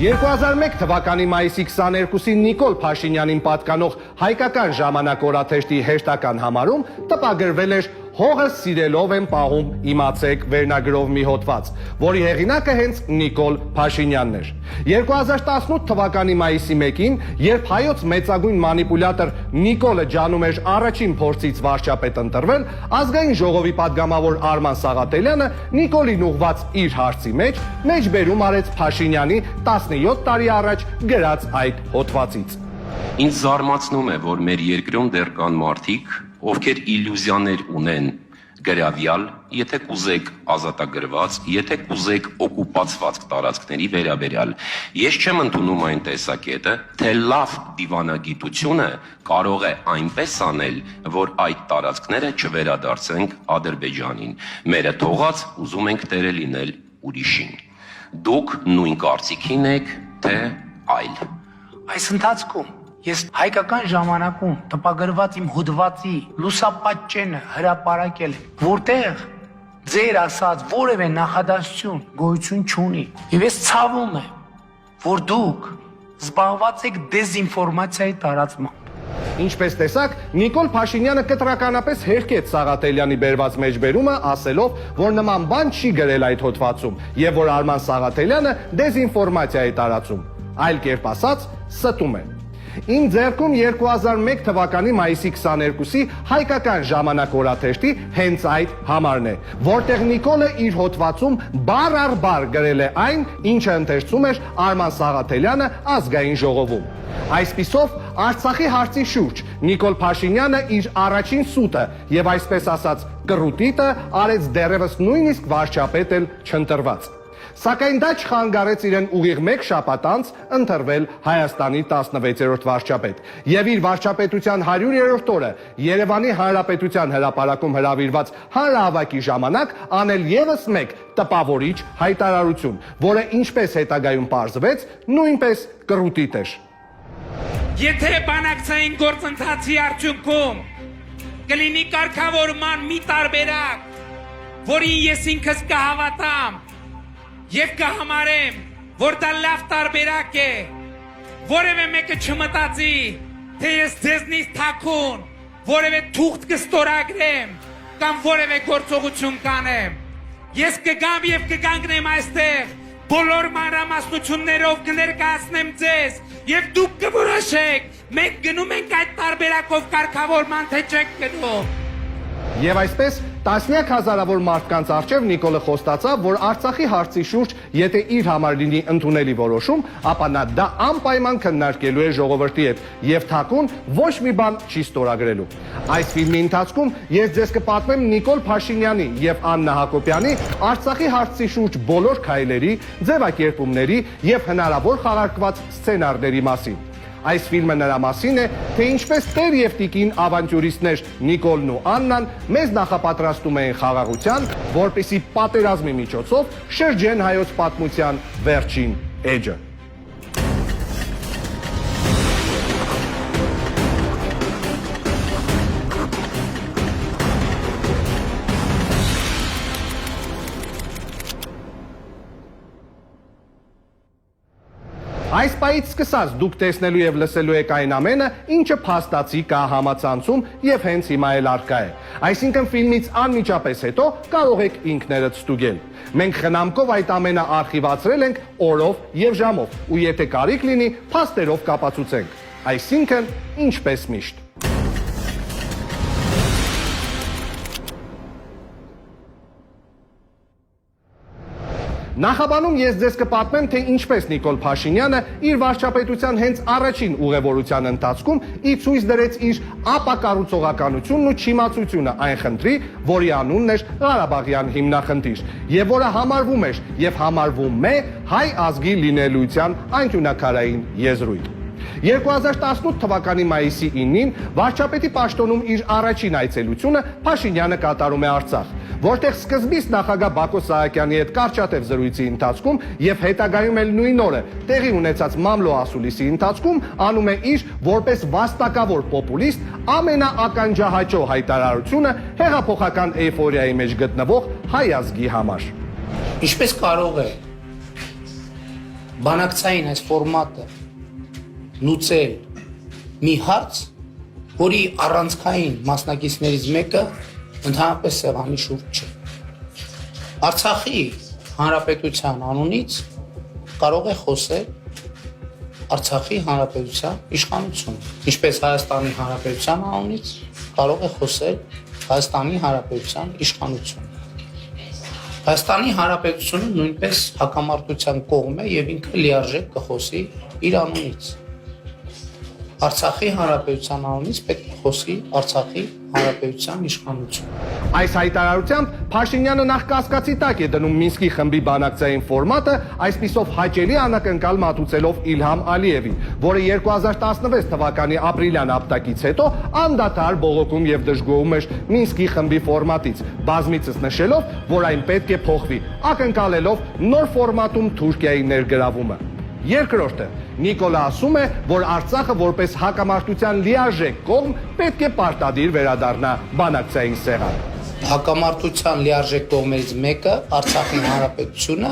2001 թվականի մայիսի 22-ին Նիկոլ Փաշինյանին պատկանող հայկական ժամանակ օրաթերթի հերթական համարում տպագրվել էր «Հողս սիրելով եմ պահում, իմացեք» վերնագրով մի հոդված, որի հեղինակը հենց Նիկոլ Փաշինյանն էր։ 2018 թվականի մայիսի 1-ին, երբ հայոց մեծագույն մանիպուլյատոր Նիկոլը ջանում էր առաջին փորձից վարչապետ ընտրվել, ազգային ժողովի падգամավոր Արման Սաղաթելյանը Նիկոլին ուղված իր հարցի մեջ մեջբերում արեց Փաշինյանի 17 տարի առաջ գրած այդ հոդվածից։ Ինձ զարմացնում է, որ մեր երկրում դեռ կան մարդիկ, ովքեր իլյուզիաներ ունեն գրավյալ, եթե կուզեք ազատագրված, եթե կուզեք օկուպացված տարածքների վերաբերյալ։ Ես չեմ ընդունում այն տեսակետը, թե լավ դիվանագիտությունը կարող է այնպես անել, որ այդ տարածքները չվերադարձենք Ադրբեջանին։ Մերը թողած ուզում ենք տերը լինել ուրիշին։ Դուք նույն կարծիքին եք, թե այլ։ Այս ընթացքում ես հայկական ժամանակում տպագրված իմ հոդվածի լուսապատճենը հրապարակել եմ, որտեղ ձեր ասած որևէ նախադասություն գոյություն չունի։ Եվ ես ցավում եմ, որ դուք զբաղված եք դեզինֆորմացիայի տարածմամբ։ Ինչպես տեսակ, Նիկոլ Փաշինյանը կտրականապես հերքեց Սաղաթելյանի բերված մեջբերումը, ասելով, որ նման բան չի գրել այդ հոդվածում, եւ որ Արման Սաղաթելյանը դեզինֆորմացիա է տարածում։ Այլ կերպ ասած, ստում է։ Իմ ձեռքում 2001 թվականի մայիսի 22-ի հայկական ժամանակ օրաթերթի հենց այդ համարն է, որտեղ Նիկոլը իր հոդվածում բառ առ բառ գրել է այն, ինչը ընթերցում էր Արման Սաղաթելյանը ազգային ժողովում։ Այսպիսով, Արցախի հարցի շուրջ Նիկոլ Փաշինյանը իր առաջին սուտը եւ այսպես ասած կռուտիտը արեց դեռևս նույնիսկ վարչապետ էլ չընտրված։ Սակայն դա չխանգարեց իրեն ուղիղ մեկ շաբաթ անց ընտրվել Հայաստանի 16-րդ վարչապետ եւ իր վարչապետության 100-րդ օրը Երևանի Հանրապետության հրապարակում հրավիրված հանրահավաքի ժամանակ անել եւս մեկ տպավորիչ հայտարարություն, որը ինչպես հետագայում պարզվեց, նույնպես կռուտիտ էր։ Եթե բանակցային գործընթացի արդյունքում կլինի կարգավորման մի տարբերակ, որին ես ինքս կհավատամ Եվ կհամարեմ, որ դա լավ տարբերակ է, որևէ մեկը չմտածի, թե ես ձեզնից թաքուն, որևէ թուղթ կստորագրեմ, կամ որևէ գործողություն կանեմ։ Ես կգամ եւ կկանգնեմ այստեղ, բոլոր մանրամասնություններով կներկայացնեմ ձեզ, եւ դուք կորոշեք, մենք գնում ենք այդ տարբերակով կարգավորման, թե չենք գնում։ Եվ այսպես տասնյակ հազարավոր մարդկանց առջև Նիկոլը խոստացավ, որ Արցախի հարցի շուրջ, եթե իր համար լինի ընդունելի որոշում, ապա նա դա անպայման քննարկելու է ժողովրդի հետ եւ թաքուն ոչ մի բան չի ստորագրելու։ Այս ֆիլմի ընթացքում ես ձեզ կպատմեմ Նիկոլ Փաշինյանի եւ Աննա Հակոբյանի Արցախի հարցի շուրջ բոլոր քայլերի, ձևակերպումների եւ հնարավոր խաղարկված սցենարների մասին։ Այս ֆիլմը նրա մասին է, թե ինչպես տեր եւ տիկին ավանտյուրիստներ Նիկոլն ու Աննան մեզ նախապատրաստում էին խաղաղության, որպեսզի պատերազմի միջոցով շրջեն հայոց պատմության վերջին էջը։ Այս պահից սկսած դուք տեսնելու եւ լսելու եք այն ամենը, ինչը փաստացի կա համացանցում եւ հենց հիմա էլ առկա է։ Այսինքն ֆիլմից անմիջապես հետո կարող եք ինքներդ ստուգել։ Մենք խնամքով այդ ամենը արխիվացրել ենք օրով եւ ժամով, ու եթե կարիք լինի, փաստերով կապացուցենք։ Այսինքն, ինչպես միշտ։ Նախաբանում ես ձեզ կպատմեմ, թե ինչպես Նիկոլ Փաշինյանը իր վարչապետության հենց առաջին ուղևորության ընթացքում ի ցույց դրեց իր ապակառուցողականությունն ու չիմացությունը այն խնդրի, որի անունն էր Ղարաբաղյան հիմնախնդիր, եւ որը համարվում էր եւ համարվում է հայ ազգի լինելիության անկյունաքարային եզրույթ։ 2018 թվականի մայիսի 9-ին վարչապետի պաշտոնում իր առաջին այցելությունը Փաշինյանը կատարում է Արցախ, որտեղ սկզբից նախագահ Բակո Սահակյանի հետ կարճատև զրույցի ընթացքում եւ հետագայում էլ նույն օրը տեղի ունեցած մամլո ասուլիսի ընթացքում անում է իր որպես վաստակավոր պոպուլիստ ամենաականջահաճո հայտարարությունը հեղափոխական էյֆորիայի մեջ գտնվող հայ ազգի համար։ Ինչպես կարող է բանակցային այս ֆորմատը լուծել մի հարց, որի առանցքային մասնակիցներից մեկը ընդհանրապես սեղանի շուրջ չէ։ Արցախի հանրապետության անունից կարող է խոսել Արցախի հանրապետության իշխանությունը, ինչպես Հայաստանի հանրապետության անունից կարող է խոսել Հայաստանի հանրապետության իշխանությունը։ Հայաստանի հանրապետությունը նույնպես հակամարտության կողմ է եւ ինքը լիարժեք կխոսի իր անունից։ Արցախի հանրապետության անունից պետք է խոսի Արցախի հանրապետության իշխանությունը։ Այս հայտարարությամբ Փաշինյանը նախ կասկածի տակ է դնում Մինսկի խմբի բանակցային ֆորմատը, այսպիսով հաճելի անակնկալ մատուցելով Իլհամ Ալիևին, որը 2016 թվականի ապրիլյան ապտակից հետո անդադար բողոքում եւ դժգոհում էր Մինսկի խմբի ֆորմատից, բազմիցս նշելով, որ այն պետք է փոխվի, ակնկալելով նոր ֆորմատում Թուրքիայի ներգրավումը։ Երկրորդը Նիկոլը ասում է, որ Արցախը որպես հակամարտության լիարժեք կողմ պետք է պարտադիր վերադառնա բանակցային սեղան։ Հակամարտության լիարժեք կողմերից մեկը Արցախի հանրապետությունը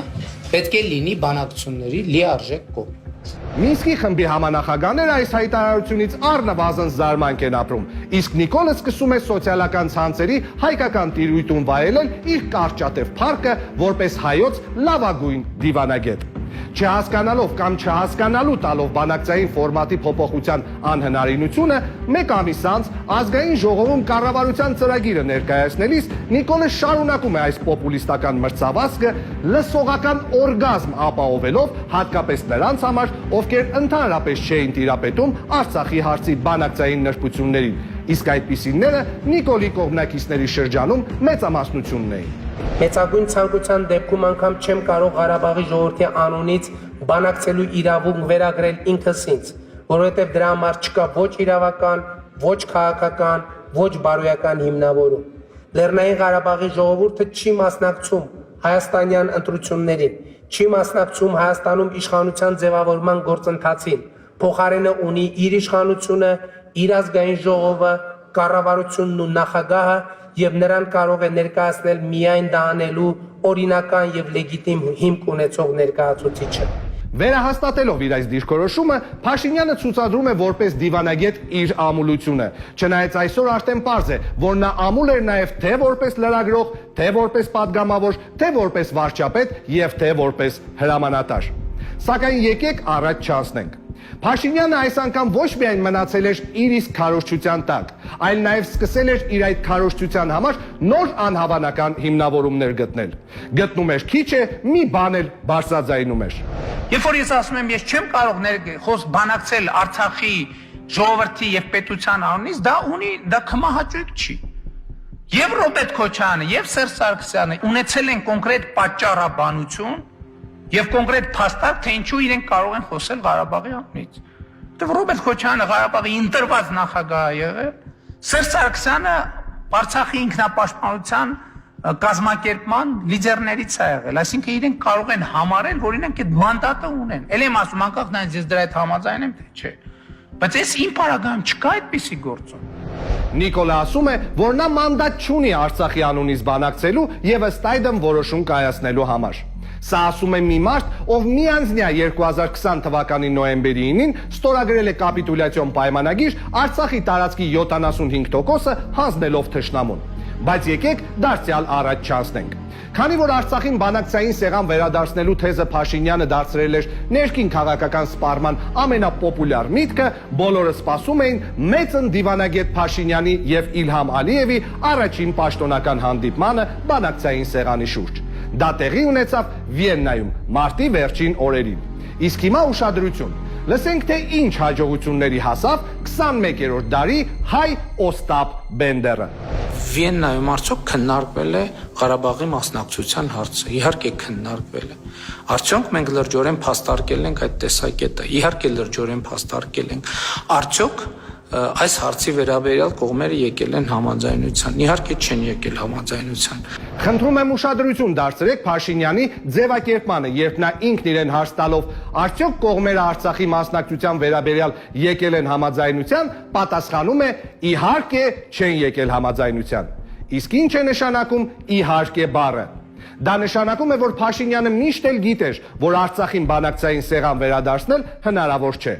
պետք է լինի բանակցությունների լիարժեք կողմ։ Մինսկի խմբի համանախագահները այս հայտարարությունից առնվազն զարմանք են ապրում, իսկ Նիկոլը սկսում է սոցիալական ցանցերի հայկական տիրույթում վայելել իր կարճատև փառքը որպես հայոց լավագույն դիվանագետ։ Չհասկանալով կամ չհասկանալու տալով բանակցային ֆորմատի փոփոխության անհնարինությունը, մեկ ամիս անց ազգային ժողովում կառավարության ծրագիրը ներկայացնելիս Նիկոլը շարունակում է այս պոպուլիստական մրցավազքը լսողական օրգազմ ապահովելով հատկապես նրանց համար, ովքեր ընդհանրապես չէին տիրապետում Արցախի հարցի բանակցային նրբություններին, իսկ այդպիսիները Նիկոլի կողմնակիցների շրջանում մեծամասնությունն էին։ Մեծագույն ցանկության դեպքում անգամ չեմ կարող Ղարաբաղի ժողովրդի անունից բանակցելու իրավունք վերագրել ինքս ինձ, որովհետև դրա համար չկա ոչ իրավական, ոչ քաղաքական, ոչ բարոյական հիմնավորում։ Լեռնային Ղարաբաղի ժողովուրդը չի մասնակցում հայաստանյան ընտրություններին, չի մասնակցում Հայաստանում իշխանության ձևավորման գործընթացին, փոխարենը ունի իր իշխանությունը, իր ազգային ժողովը, կառավարությունն ու նախագահը եւ նրան կարող է ներկայացնել միայն դա անելու օրինական եւ լեգիտիմ հիմք ունեցող ներկայացուցիչը։ Վերահաստատելով իր այս դիրքորոշումը, Փաշինյանը ցուցադրում է որպես դիվանագետ իր ամուլությունը, չնայած այսօր արդեն պարզ է, որ նա ամուլ էր նաև թե որպես լրագրող, թե որպես падգամավոր, թե որպես վարչապետ եւ թե որպես հրամանատար։ Սակայն եկեք առաջ չանցնենք։ Փաշինյանը այս անգամ ոչ միայն մնացել էր իր իսկ քարոզչության տակ, այլ նաև սկսել էր իր այդ քարոզչության համար նոր անհավանական հիմնավորումներ գտնել։ Գտնում էր քիչ է, մի բան էլ բարձրաձայնում էր։ Երբ որ ես ասում եմ, ես չեմ կարող բանակցել Արցախի ժողովրդի եւ պետության անունից, դա քմահաճույք չի։ Եվ Ռոբերտ Քոչարյանը, եւ Սերժ Սարգսյանը ունեցել են կոնկրետ պատճառաբանություն եւ կոնկրետ փաստակ, թե ինչու իրենք կարող են խոսել Ղարաբաղի անունից։ Որտեւ Ռոբերտ Քոչարյանը Ղարաբաղի ընտրված նախագահ է եղել, Սերժ Սարգսյանը Արցախի ինքնապաշտպանության կազմակերպման լիդերներից է եղել, այսինքն իրենք կարող են համարել, որ իրենք այդ մանդատը ունեն։ Էլ եմ ասում, անկախ նրանից ես դրա հետ համաձայն եմ, թե չէ։ Բայց այս իմ պարագայում չկա այդպիսի գործոն։ Նիկոլը ասում է, որ նա մանդատ չունի Արցախի անունից բանակցելու եւ ըստ այդմ որոշում կայացնելու համար։ Սա ասում է մի մարդ, ով միանձնյա 2020 թվականի նոյեմբերի 9-ին ստորագրել է կապիտուլյացիոն պայմանագիր Արցախի տարածքի 75%-ը հանձնելով թշնամուն։ Բայց եկեք դարձյալ առաջ չանցնենք։ Քանի որ Արցախին բանակցային սեղան վերադարձնելու թեզը Փաշինյանը դարձրել էր ներքին քաղաքական սպառման ամենապոպուլյար միտքը, բոլորը սպասում էին մեծն դիվանագետ Փաշինյանի եւ Իլհամ Ալիևի առաջին պաշտոնական հանդիպմանը բանակցային սեղանի շուրջ։ Դա տեղի ունեցավ Վիեննայում մարտի վերջին օրերին։ Իսկ հիմա ուշադրություն։ Լսենք, թե ինչ հաջողությունների հասավ 21-րդ դարի հայ Օստապ Բենդերը։ Վիեննայում արդյոք քննարկվել է Ղարաբաղի մասնակցության հարցը։ Իհարկե քննարկվել է։ Արդյոք մենք լրջորեն փաստարկել ենք այդ տեսակետը։ Իհարկե լրջորեն փաստարկել ենք։ Արդյոք այս հարցի վերաբերյալ կողմերը եկել են համաձայնության։ Իհարկե չեն եկել համաձայնության։ Խնդրում եմ ուշադրություն դարձրեք Փաշինյանի ձևակերպմանը, երբ նա ինքն իրեն հարց տալով արդյոք կողմերը Արցախի մասնակցության վերաբերյալ եկել են համաձայնության, պատասխանում է իհարկե չեն եկել համաձայնության։ Իսկ ինչ է նշանակում իհարկե բառը։ Դա նշանակում է, որ Փաշինյանը միշտ էլ գիտեր, որ Արցախին բանակցային սեղան վերադարձնել հնարավոր չէ։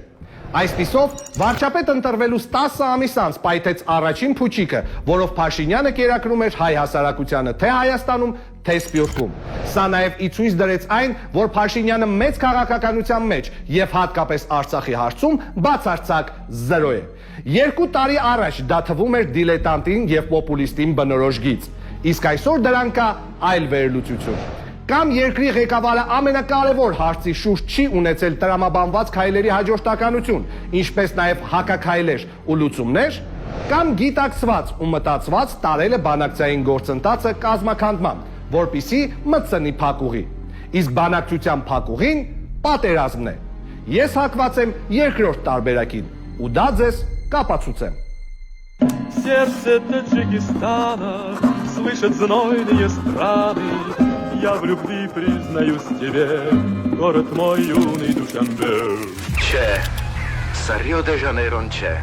Այսպիսով, վարչապետ ընտրվելուց 10 ամիս անց պայթեց առաջին փուչիկը, որով Փաշինյանը կերակրում էր հայ հասարակությանը թե Հայաստանում, թե Սփյուռքում։ Սա նաև ի ցույց դրեց այն, որ Փաշինյանը մեծ քաղաքականության մեջ եւ հատկապես Արցախի հարցում բացարձակ զրո է։ 2 տարի առաջ դա թվում էր դիլետանտին եւ պոպուլիստին բնորոշ գիծ, իսկ այսօր դրան կա այլ վերլուծություն։ Կամ երկրի ղեկավարը ամենակարևոր հարցի շուրջ չի ունեցել տրամաբանված քայլերի հաջորդականություն, ինչպես նաև հակաքայլեր ու լուծումներ, կամ գիտակցված ու մտածված տարել է բանակցային գործընթացը կազմաքանդման, որպիսի մտցնի փակուղի։ Իսկ բանակցության փակուղին պատերազմն է։ Ես հակված եմ երկրորդ տարբերակին, ու դա ձեզ կապացուցեմ։ Сердце Таджикистана слышит знойные страны. Я в любви признаюсь тебе, город мой юный Душанбе. Չէ, Rio de Janeiro-ն չէ։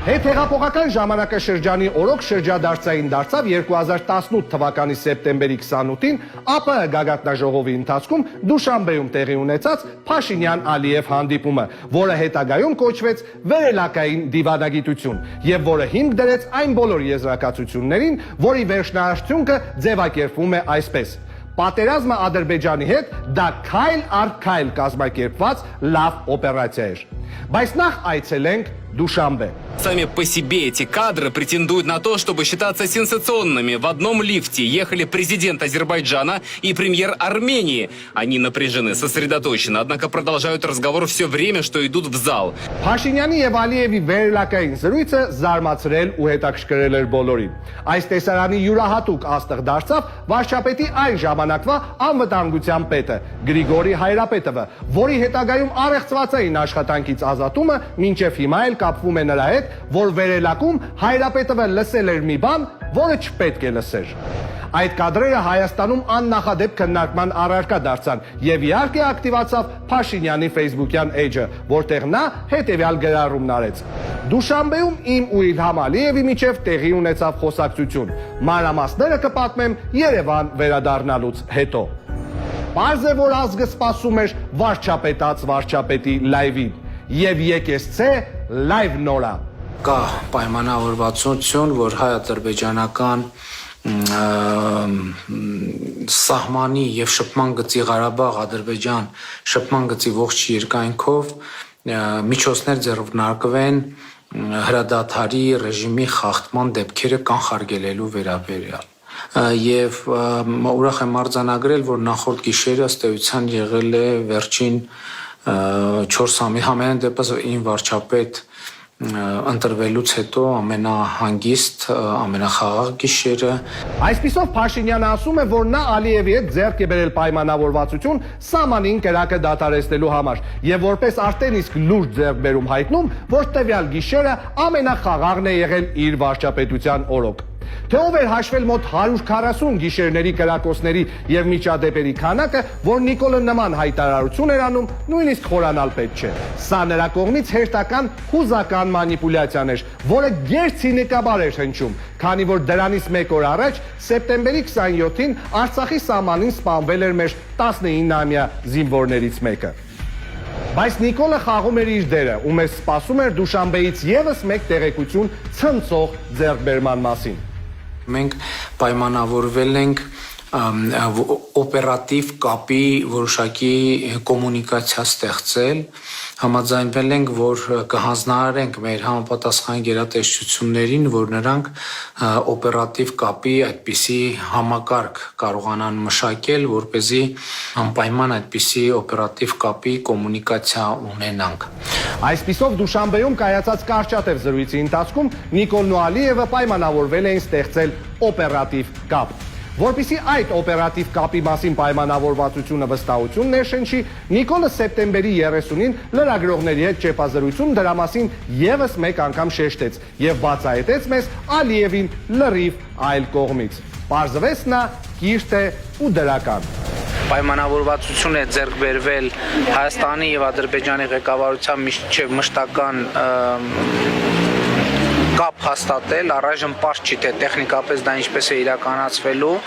Հետհեղափոխական ժամանակաշրջանի օրոք շրջադարձային դարձավ 2018 թվականի սեպտեմբերի 28-ին ԱՊՀ գագաթնաժողովի ընթացքում Դուշանբեում տեղի ունեցած Փաշինյան-Ալիև հանդիպումը, որը հետագայում կոչվեց վերելակային դիվանագիտություն եւ որը հիմք դրեց այն բոլոր եզրակացություններին, որի վերջնարարչությունքը ձևակերպվում է այսպես. Պատերազմը Ադրբեջանի հետ դա քայլ առ քայլ կազմակերպված լավ օպերացիա էր։ Բայց նախ այցելենք Դուշանբե։ Сами по себе эти кадры претендуют на то, чтобы считаться сенсационными. В одном лифте ехали президент Азербайджана и премьер Армении. Они напряжены, сосредоточены, однако продолжают разговор все время, что идут в зал. Փաշինյանի եւ Ալիևի վերելակային զրույցը զարմացրել ու հետաքրքրել էր բոլորին։ Այս տեսարանի յուրահատուկ աստղ դարձավ վարչապետի այն ժամանակվա անվտանգության պետը Գրիգորի Հայրապետովը, որի հետագայում առեղծված էին աշխատանքից ազատումը, մինչև հիմա էլ կապվում է նրա հետ, որ վերելակում Հայրապետովը լսել էր մի բան, որը չպետք է լսեր։ Այդ կադրերը Հայաստանում աննախադեպ քննարկման առարկա դարձան եւ իհարկե ակտիվացավ Փաշինյանի Facebook-յան էջը, որտեղ նա հետեւյալ գրառումն արեց. Դուշանբեում իմ ու Իլհամ Ալիևի միջև տեղի ունեցավ խոսակցություն։ Մանրամասները կպատմեմ Երևան վերադառնալուց հետո։ Պարզ է, որ ազգը սպասում էր վարչապետած վարչապետի լայվին։ Եվ եկեսցե լայվ նորա։ Կա պայմանավորվածություն, որ հայ-ադրբեջանական սահմանի եւ շփման գծի Ղարաբաղ-Ադրբեջան շփման գծի ողջ երկայնքով միջոցներ ձեռնարկվեն հրադադարի ռեժիմի խախտման դեպքերը կանխարգելելու վերաբերյալ։ Եվ ուրախ եմ արձանագրել, որ նախորդ գիշերը ըստ էության եղել է վերջին 4 ամիս համենայն դեպս ին վարչապետ ընտրվելուց հետո ամենահանգիստ, ամենախաղաղ գիշերը։ Այսպիսով Փաշինյանը ասում է, որ նա Ալիևի հետ ձեռք է բերել պայմանավորվածություն սահմանին կրակը դադարեցնելու համար եւ որպես արդեն իսկ լուրջ ձեռքբերում հայտնում, որ տվյալ գիշերը ամենախաղաղն է եղել իր վարչապետության օրոք։ Թե ով էր հաշվել մոտ 140 գիշերների կրակոցների եւ միջադեպերի քանակը, որ Նիկոլը նման հայտարարություն էր անում, նույնիսկ խորանալ պետք չէ։ Սա նրա կողմից հերթական հուզական մանիպուլյացիան էր, որը գերցինիկաբար էր հնչում, քանի որ դրանից մեկ օր առաջ սեպտեմբերի 27-ին Արցախի սահմանին սպանվել էր մեր 19-ամյա զինվորներից մեկը։ Բայց Նիկոլը խաղում էր իր դերը ու մեզ սպասում էր Դուշանբեից եւս մեկ տեղեկություն ցնցող ձեռքբերման մասին։ Մենք պայմանավորվել ենք օպերատիվ կապի որոշակի կոմունիկացիա ստեղծել, համաձայնվել ենք, որ կհանձնարարենք մեր համապատասխան գերատեսչություններին, որ նրանք օպերատիվ կապի այդպիսի համակարգ կարողանան մշակել, որպեսզի անպայման այդպիսի օպերատիվ կապի կոմունիկացիա ունենանք։ Այսպիսով Դուշանբեում կայացած կարճատև զրույցի ընթացքում Նիկոլն ու Ալիևը պայմանավորվել էին ստեղծել օպերատիվ կապ։ Որպեսզի այդ օպերատիվ կապի մասին պայմանավորվածությունը վստահություն ներշնչի, Նիկոլը սեպտեմբերի 30-ին լրագրողների հետ ճեպազրույցում դրա մասին եւս մեկ անգամ շեշտեց եւ բացահայտեց մեզ Ալիևին լրիվ այլ կողմից։ Պարզվեց նա կիրթ է ու դրական։ Պայմանավորվածություն է ձեռք բերվել Հայաստանի եւ Ադրբեջանի ղեկավարության միջև մշտական կապ հաստատել, առայժմ պարզ չի թե տեխնիկապես դա ինչպես է իրականացվելու,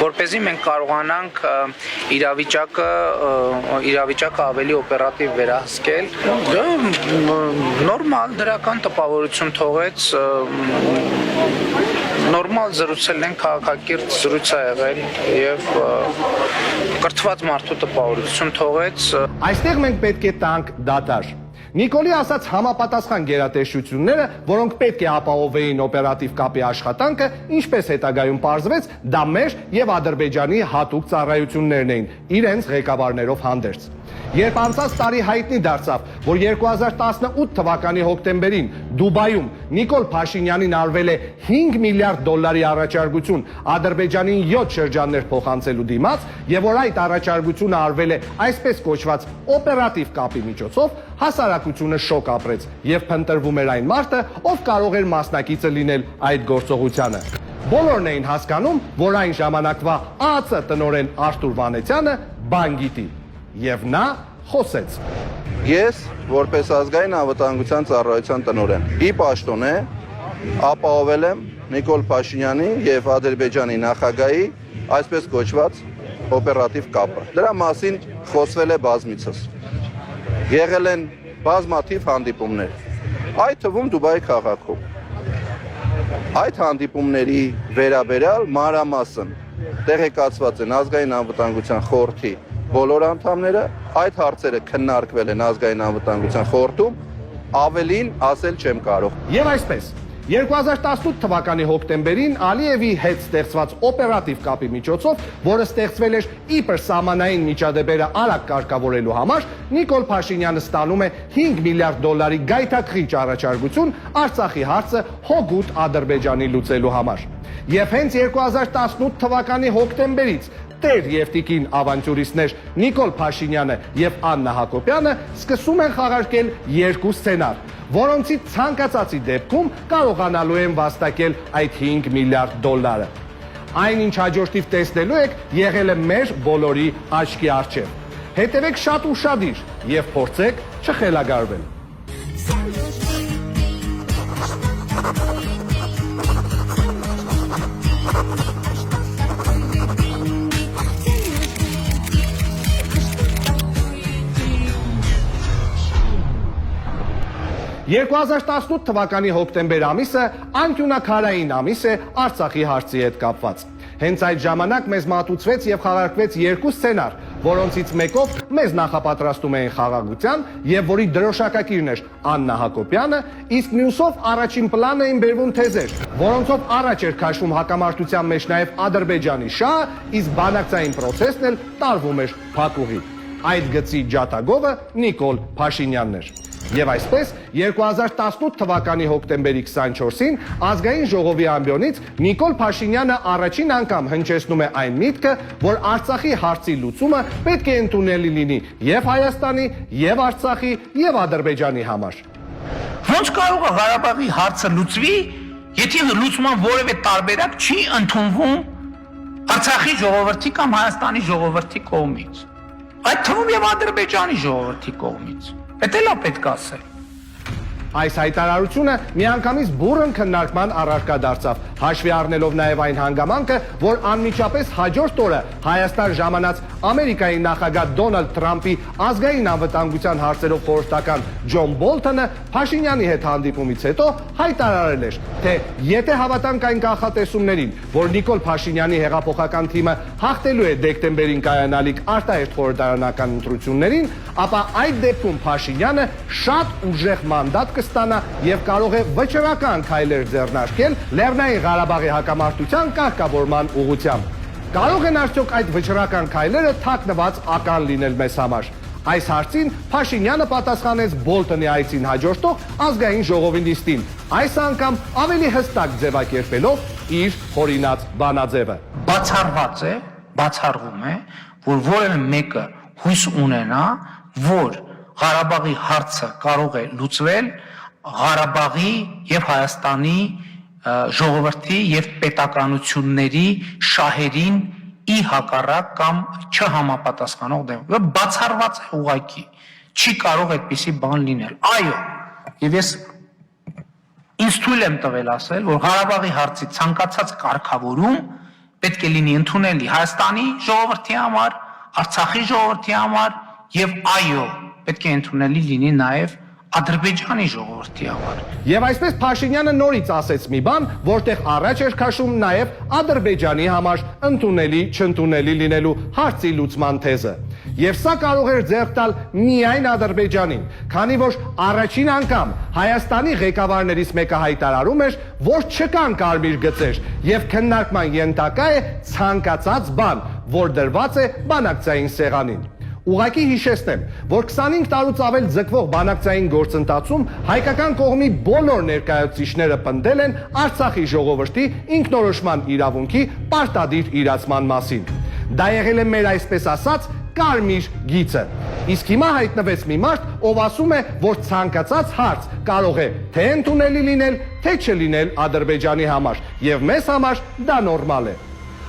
որպեսզի մենք կարողանանք իրավիճակը ավելի օպերատիվ վերահսկել։ Նորմալ դրական տպավորություն թողեց, նորմալ զրուցել են, քաղաքակիրթ զրույց է եղել եւ կրթված մարդու տպավորություն թողեց։ Այստեղ մենք պետք է տանք դատար։ Նիկոլի ասած համապատասխան գերատեսչությունները, որոնք պետք է ապահովեին օպերատիվ կապի աշխատանքը, ինչպես հետագայում պարզվեց, դա մեր եւ Ադրբեջանի հատուկ ծառայություններն էին, իրենց ղեկավարներով հանդերձ։ Երբ անցած տարի հայտնի դարձավ, որ 2018 թվականի հոկտեմբերին Դուբայում Նիկոլ Փաշինյանին արվել է $5 միլիարդ առաջարկություն Ադրբեջանին 7 շրջաններ փոխանցելու դիմաց, եւ որ այդ առաջարկությունը արվել է այսպես կոչված օպերատիվ կապի միջոցով, հասարակությունը շոկ ապրեց եւ փնտրվում էր այն մարդը, ով կարող էր մասնակիցը լինել այդ գործողությանը։ Բոլորն էին հասկանում, որ այն ժամանակվա ԱԱՑ տնօրեն Արթուր Վանեցյանը բան գիտի։ Եվ նա խոսեց. Ես, որպես ազգային անվտանգության ծառայության տնօրեն, ի պաշտոնե ապահովել եմ Նիկոլ Փաշինյանի եւ Ադրբեջանի նախագահի այսպես կոչված օպերատիվ կապը։ Դրա մասին խոսվել է բազմիցս։ Եղել են բազմաթիվ հանդիպումներ, այդ թվում Դուբայի քաղաքում։ Այդ հանդիպումների վերաբերյալ մանրամասն տեղեկացված են ազգային անվտանգության խորհրդի բոլոր անդամները, այդ հարցերը քննարկվել են ազգային անվտանգության խորհրդում, ավելին ասել չեմ կարող։ Եվ այսպես 2018 թվականի հոկտեմբերին Ալիևի հետ ստեղծված օպերատիվ կապի միջոցով, որը ստեղծվել էր իբր սահմանային միջադեպերը արագ կարգավորելու համար, Նիկոլ Փաշինյանը ստանում է $5 միլիարդ գայթակղիչ առաջարկություն Արցախի հարցը հօգուտ Ադրբեջանի լուծելու համար։ Եվ հենց 2018 թվականի հոկտեմբերից Տեր եւ տիկին ավանտյուրիստներ Նիկոլ Փաշինյանը եւ Աննա Հակոբյանը սկսում են խաղարկել երկու սցենար, որոնցից ցանկացածի դեպքում կարողանալու են վաստակել այդ $5 միլիարդ։ Այնինչ հաջորդիվ տեսնելու եք, եղել է մեր բոլորի աչքի առջև։ Հետևեք շատ ուշադիր եւ փորձեք չխելագարվել։ «2018 թվականի հոկտեմբեր ամիսը անկյունակարային ամիս է Արցախի հարցի հետ կապված։ Հենց այդ ժամանակ մեզ մատուցվեց եւ խաղարկվեց երկու սցենար, որոնցից մեկով մեզ նախապատրաստում էին խաղաղության եւ որի դրոշակակիրն էր Աննա Հակոբյանը, իսկ մյուսով առաջին պլան էին բերվում թեզեր, որոնցով առաջ էր քաշվում հակամարտության մեջ նաեւ Ադրբեջանի շահը, իսկ բանակցային process-ն էլ տարվում էր փակուղի։ Այդ գծի ջատագովը Նիկոլ Փաշինյանն էր։ Եվ այսպես 2018 թվականի հոկտեմբերի 24-ին ազգային ժողովի ամբիոնից Նիկոլ Փաշինյանը առաջին անգամ հնչեցնում է այն միտքը, որ Արցախի հարցի լուծումը պետք է ընդունելի լինի եւ Հայաստանի, եւ Արցախի, եւ Ադրբեջանի համար։ Ոնց կարող է Ղարաբաղի հարցը լուծվի, եթե լուծման որևէ տարբերակ չի ընդունվում Արցախի ժողովրդի կամ Հայաստանի ժողովրդի կողմից, այդ թվում եւ Ադրբեջանի ժողովրդի կողմից։ Դա էլ պետք է ասել։ Այս հայտարարությունը միանգամից բուռն քննարկման առարկա դարձավ, հաշվի առնելով նաև այն հանգամանքը, որ անմիջապես հաջորդ օրը Հայաստան ժամանած Ամերիկայի նախագահ Դոնալդ Թրամփի ազգային անվտանգության հարցերով խորհրդական Ջոն Բոլթոնը Փաշինյանի հետ հանդիպումից հետո հայտարարել էր, թե եթե հավատանք այն կանխատեսումներին, որ Նիկոլ Փաշինյանի հեղափոխական թիմը հաղթելու է դեկտեմբերին կայանալիք արտահերթ խորհրդարանական ընտրություններին, ապա այդ դեպքում Փաշինյանը շատ ուժեղ մանդատ կստանա եւ կարող է վճռական քայլեր ձեռնարկել Լեռնային Ղարաբաղի հակամարտության կարգավորման ուղղությամբ։ Կարող են արդյոք այդ վճռական քայլերը թաքնված ական լինել մեզ համար։ Այս հարցին Փաշինյանը պատասխանեց Բոլթոնի այցին հաջորդող ազգային ժողովի նիստին, այս անգամ ավելի հստակ ձևակերպելով իր հորինած բանաձևը։ Բացառված է, բացառվում է, որ որևէ մեկը հույս ունենա, որ Ղարաբաղի հարցը կարող է լուծվել Ղարաբաղի եւ Հայաստանի ժողովրդի եւ պետականությունների շահերին ի հակառակ կամ չհամապատասխանող դեպքում բացառված է ուղղակի չի կարող այդպիսի բան լինել։ Այո, եւ ես Ինձ թույլ եմ տվել ասել, որ Ղարաբաղի հարցի ցանկացած կարգավորում պետք է լինի ընդունելի Հայաստանի ժողովրդի համար, Արցախի ժողովրդի համար եւ այո, պետք է ընդունելի լինի նաեւ Ադրբեջանի ժողովրդի համար։ Եվ այսպես Փաշինյանը նորից ասեց մի բան, որտեղ առաջ էր քաշում նաև Ադրբեջանի համար ընդունելի չընդունելի լինելու հարցի լուծման թեզը։ Եվ սա կարող էր ձեռք տալ միայն Ադրբեջանին, քանի որ առաջին անգամ Հայաստանի ղեկավարներից մեկը հայտարարում էր, որ չկան կարմիր գծեր եւ քննարկման ենթակա է ցանկացած բան, որ դրված է բանակցային սեղանին։ Ուղղակի հիշեցնեմ, որ 25 տարուց ավել ձգվող բանակցային գործընթացում հայկական կողմի բոլոր ներկայացուցիչները պնդել են Արցախի ժողովրդի ինքնորոշման իրավունքի պարտադիր իրացման մասին։ Դա եղել է մեր այսպես ասած կարմիր գիծը։ Իսկ հիմա հայտնվեց մի մարդ, ով ասում է, որ ցանկացած հարց կարող է թե ընդունելի լինել, թե չլինել Ադրբեջանի համար, եւ մեզ համար դա նորմալ է։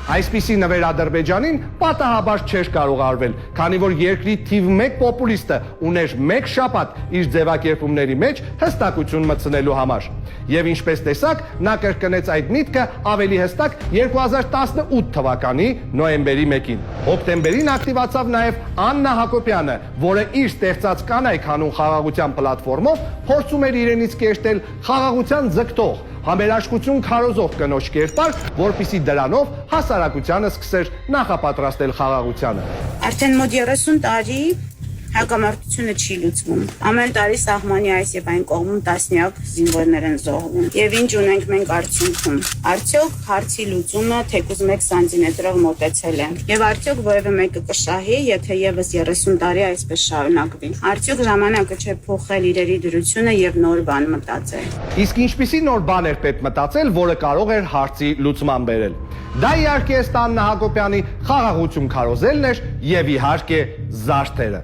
Այսպիսի նվեր Ադրբեջանին պատահաբար չէր կարող արվել, քանի որ երկրի թիվ 1 պոպուլիստը ուներ 1 շաբաթ իր ձևակերպումների մեջ հստակություն մտցնելու համար։ Եվ ինչպես տեսակ, նա կրկնեց այդ միտքը ավելի հստակ 2018 թվականի նոյեմբերի 1-ին։ Հոկտեմբերին ակտիվացավ նաև Աննա Հակոբյանը, որը իր ստեղծած կանայք հանուն խաղաղության պլատֆորմով փորձում էր իրենից կերտել խաղաղության ձգտող համերաշխություն քարոզող կնոջ կերպար, որպիսի դրանով հասարակությանը սկսեր նախապատրաստել խաղաղությանը։ Արդեն մոտ 30 տարի հակամարտությունը չի լուծվում։ Ամեն տարի սահմանի այս եւ այն կողմում տասնյակ զինվորներ են զոհվում։ Եվ ինչ ունենք մենք արդյունքում։ Արդյոք հարցի լուծումը թեկուզ 1 սանտիմետրով մոտեցել է։ Եվ արդյոք որևէ մեկը կշահի, եթե եւս 30 տարի այսպես շարունակվի։ Արդյոք ժամանակը չէ փոխել իրերի դրությունը եւ նոր բան մտածել։ Իսկ ինչպիսի նոր բան էր պետք մտածել, որը կարող էր հարցի լուծման բերել։ Դա իհարկե Աննա Հակոբյանի խաղաղություն քարոզելն էր եւ իհարկե զարդերը։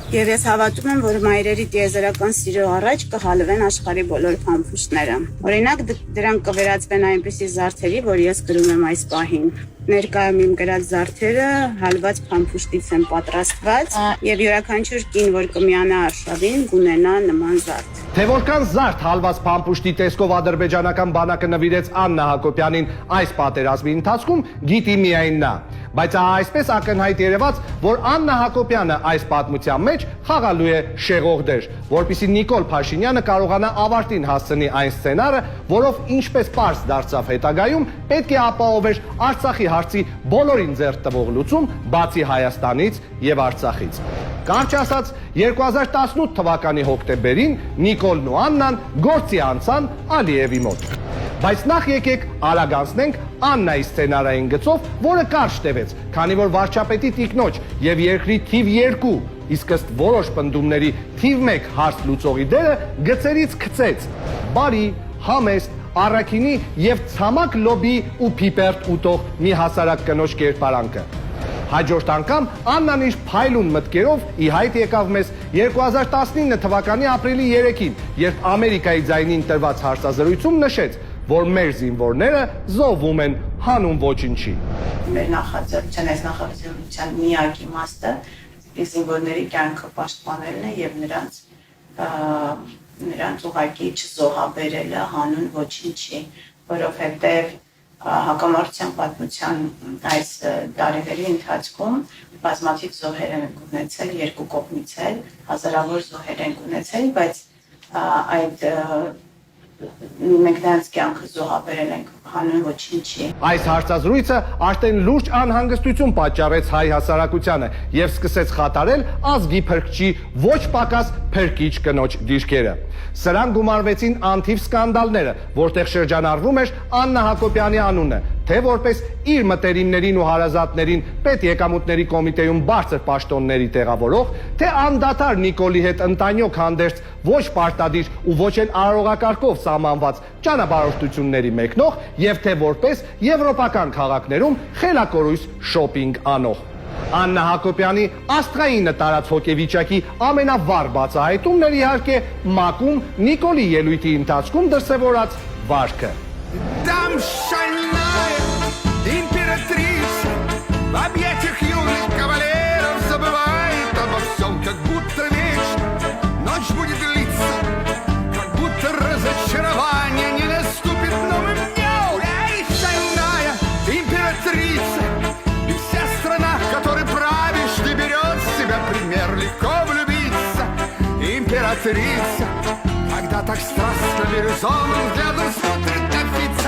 Եվ ես հավատում եմ, որ մայրերի տիեզերական սիրո առաջ կհալվեն աշխարհի բոլոր փամփուշտները։ Օրինակ դրանք կվերածվեն այնպիսի զարդերի, որ ես գրում եմ այս պահին։ Ներկայում իմ գրած զարդերը հալված փամփուշտից են պատրաստված եւ յուրաքանչյուր կին, որ կմիանա արշավին, կունենա նման զարդ։ Թե որքան զարդ հալված փամփուշտի տեսքով ադրբեջանական բանակը նվիրեց Աննա Հակոբյանին այս պատերազմի ընթացքում, գիտի միայն նա։ Բայց այսպես ակնհայտ երևաց, որ Աննա Հակոբյանը այս պատմության մեջ խաղալու է շեղող դեր, որպեսզի Նիկոլ Փաշինյանը կարողանա ավարտին հասցնի այն սցենարը, որով ինչպես պարզ դարձավ հետագայում, պետք է ապահովեր Արցախի հարցի բոլորին ձեռք տվող լուծում, բացի Հայաստանից եւ Արցախից։ Կարճ ասած, 2018 թվականի հոկտեմբերին Նիկոլն ու Աննան գործի անցան Ալիևի մոտ։ Բայց նախ եկեք արագանցնենք Աննայի սցենարային գծով, որը կարճ տևեց, քանի որ վարչապետի տիկնոջ եւ երկրի թիվ 2, իսկ ըստ որոշ պնդումների թիվ 1 հարց լուծողի դերը գծերից գծեց բարի, համեստ, առաքինի եւ ցամաք լոբի ու փիպերտ ուտող մի հասարակ կնոջ կերպարանքը։ Հաջորդ անգամ Աննան իր փայլուն մտքերով ի հայտ եկավ մեզ 2019 թվականի ապրիլի 3-ին, երբ Ամերիկայի ձայնին տրված հարցազրույցում նշեց, որ մեր զինվորները զոհվում են հանուն ոչինչի։ Մեր նախաձեռնության այս նախաձեռնության միակ իմաստը զինվորների կյանքը պաշտպանելն է եւ նրանց ուղղակի չզոհաբերելը հանուն ոչինչի, որովհետեւ հակամարտության պատմության այս տարիների ընթացքում բազմաթիվ զոհեր են ունեցել, երկու կողմից էլ հազարավոր զոհեր են ունեցել, բայց այդ մենք նրանց կյանքը զոհաբերել ենք հանուն ոչինչի։ Այս հարցազրույցը արդեն լուրջ անհանգստություն պատճառեց հայ հասարակությանը եւ սկսեց խաթարել ազգի փրկչի ոչ պակաս փրկիչ կնոջ դիրքերը։ Սրան գումարվեցին անթիվ սկանդալները, որտեղ շրջանառվում էր Աննա Հակոբյանի անունը, թե որպես իր մտերիմներին ու հարազատներին պետեկամուտների կոմիտեում բարձր պաշտոնների տեղավորող, թե անդադար Նիկոլի հետ ընտանյոք հանդերձ ոչ պարտադիր ու ոչ էլ արարողակարգով սահմանված ճանապարհորդությունների մեկնող, եւ թե որպես եվրոպական քաղաքներում խելակորույս շոփինգ անող։ Աննա Հակոբյանի աստղայինը տարած հոգեվիճակի ամենավառ բացահայտումն էր իհարկե մակում Նիկոլի ելույթի ընթացքում դրսևորած վարքը։ Там шальная императрица в объятиях юных кавалеров забывает обо всем, как будто вечно ночь будет длиться, как будто разочарование материться, когда так страстно бирюзовым взглядом смотрит офицер.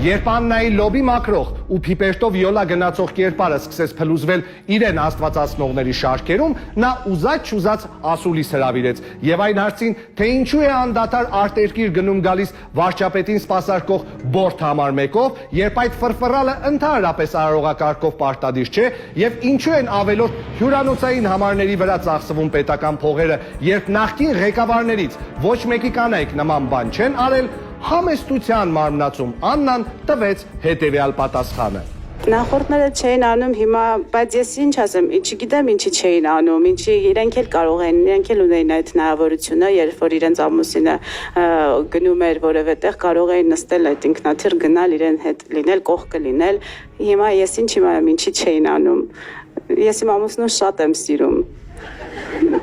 Երբ Աննայի լոբի մաքրող ու փիպերտով յոլա գնացող կերպարը սկսեց փլուզվել իրեն աստվածացնողների շարքերում, նա ուզած-չուզած ասուլիս հրավիրեց եւ այն հարցին, թե ինչու է անդադար արտերկիր գնում գալիս վարչապետին սպասարկող բորդ համար մեկով, երբ այդ ֆրֆռալը ընդհանրապես արարողակարգով պարտադիր չէ եւ ինչու են ավելորդ հյուրանոցային համարների վրա ծախսվում պետական փողերը, երբ նախկին ղեկավարներից ոչ մեկի կանայք նման բան չեն արել, համեստության մարմնացում Աննան տվեց հետևյալ պատասխանը. Նախորդները չէին անում հիմա, բայց ես ինչ ասեմ, չգիտեմ ինչի չէին անում, ինչի իրենք էլ կարող են, իրենք էլ ունեին այդ հնարավորությունը, երբ որ իրենց ամուսինը գնում էր որևէ տեղ, կարող էին նստել այդ ինքնաթիռ գնալ իրեն հետ լինել, կողքը լինել։ Հիմա ես ինչ իմանամ, ինչի չէին անում։ Ես իմ ամուսնուն շատ եմ սիրում։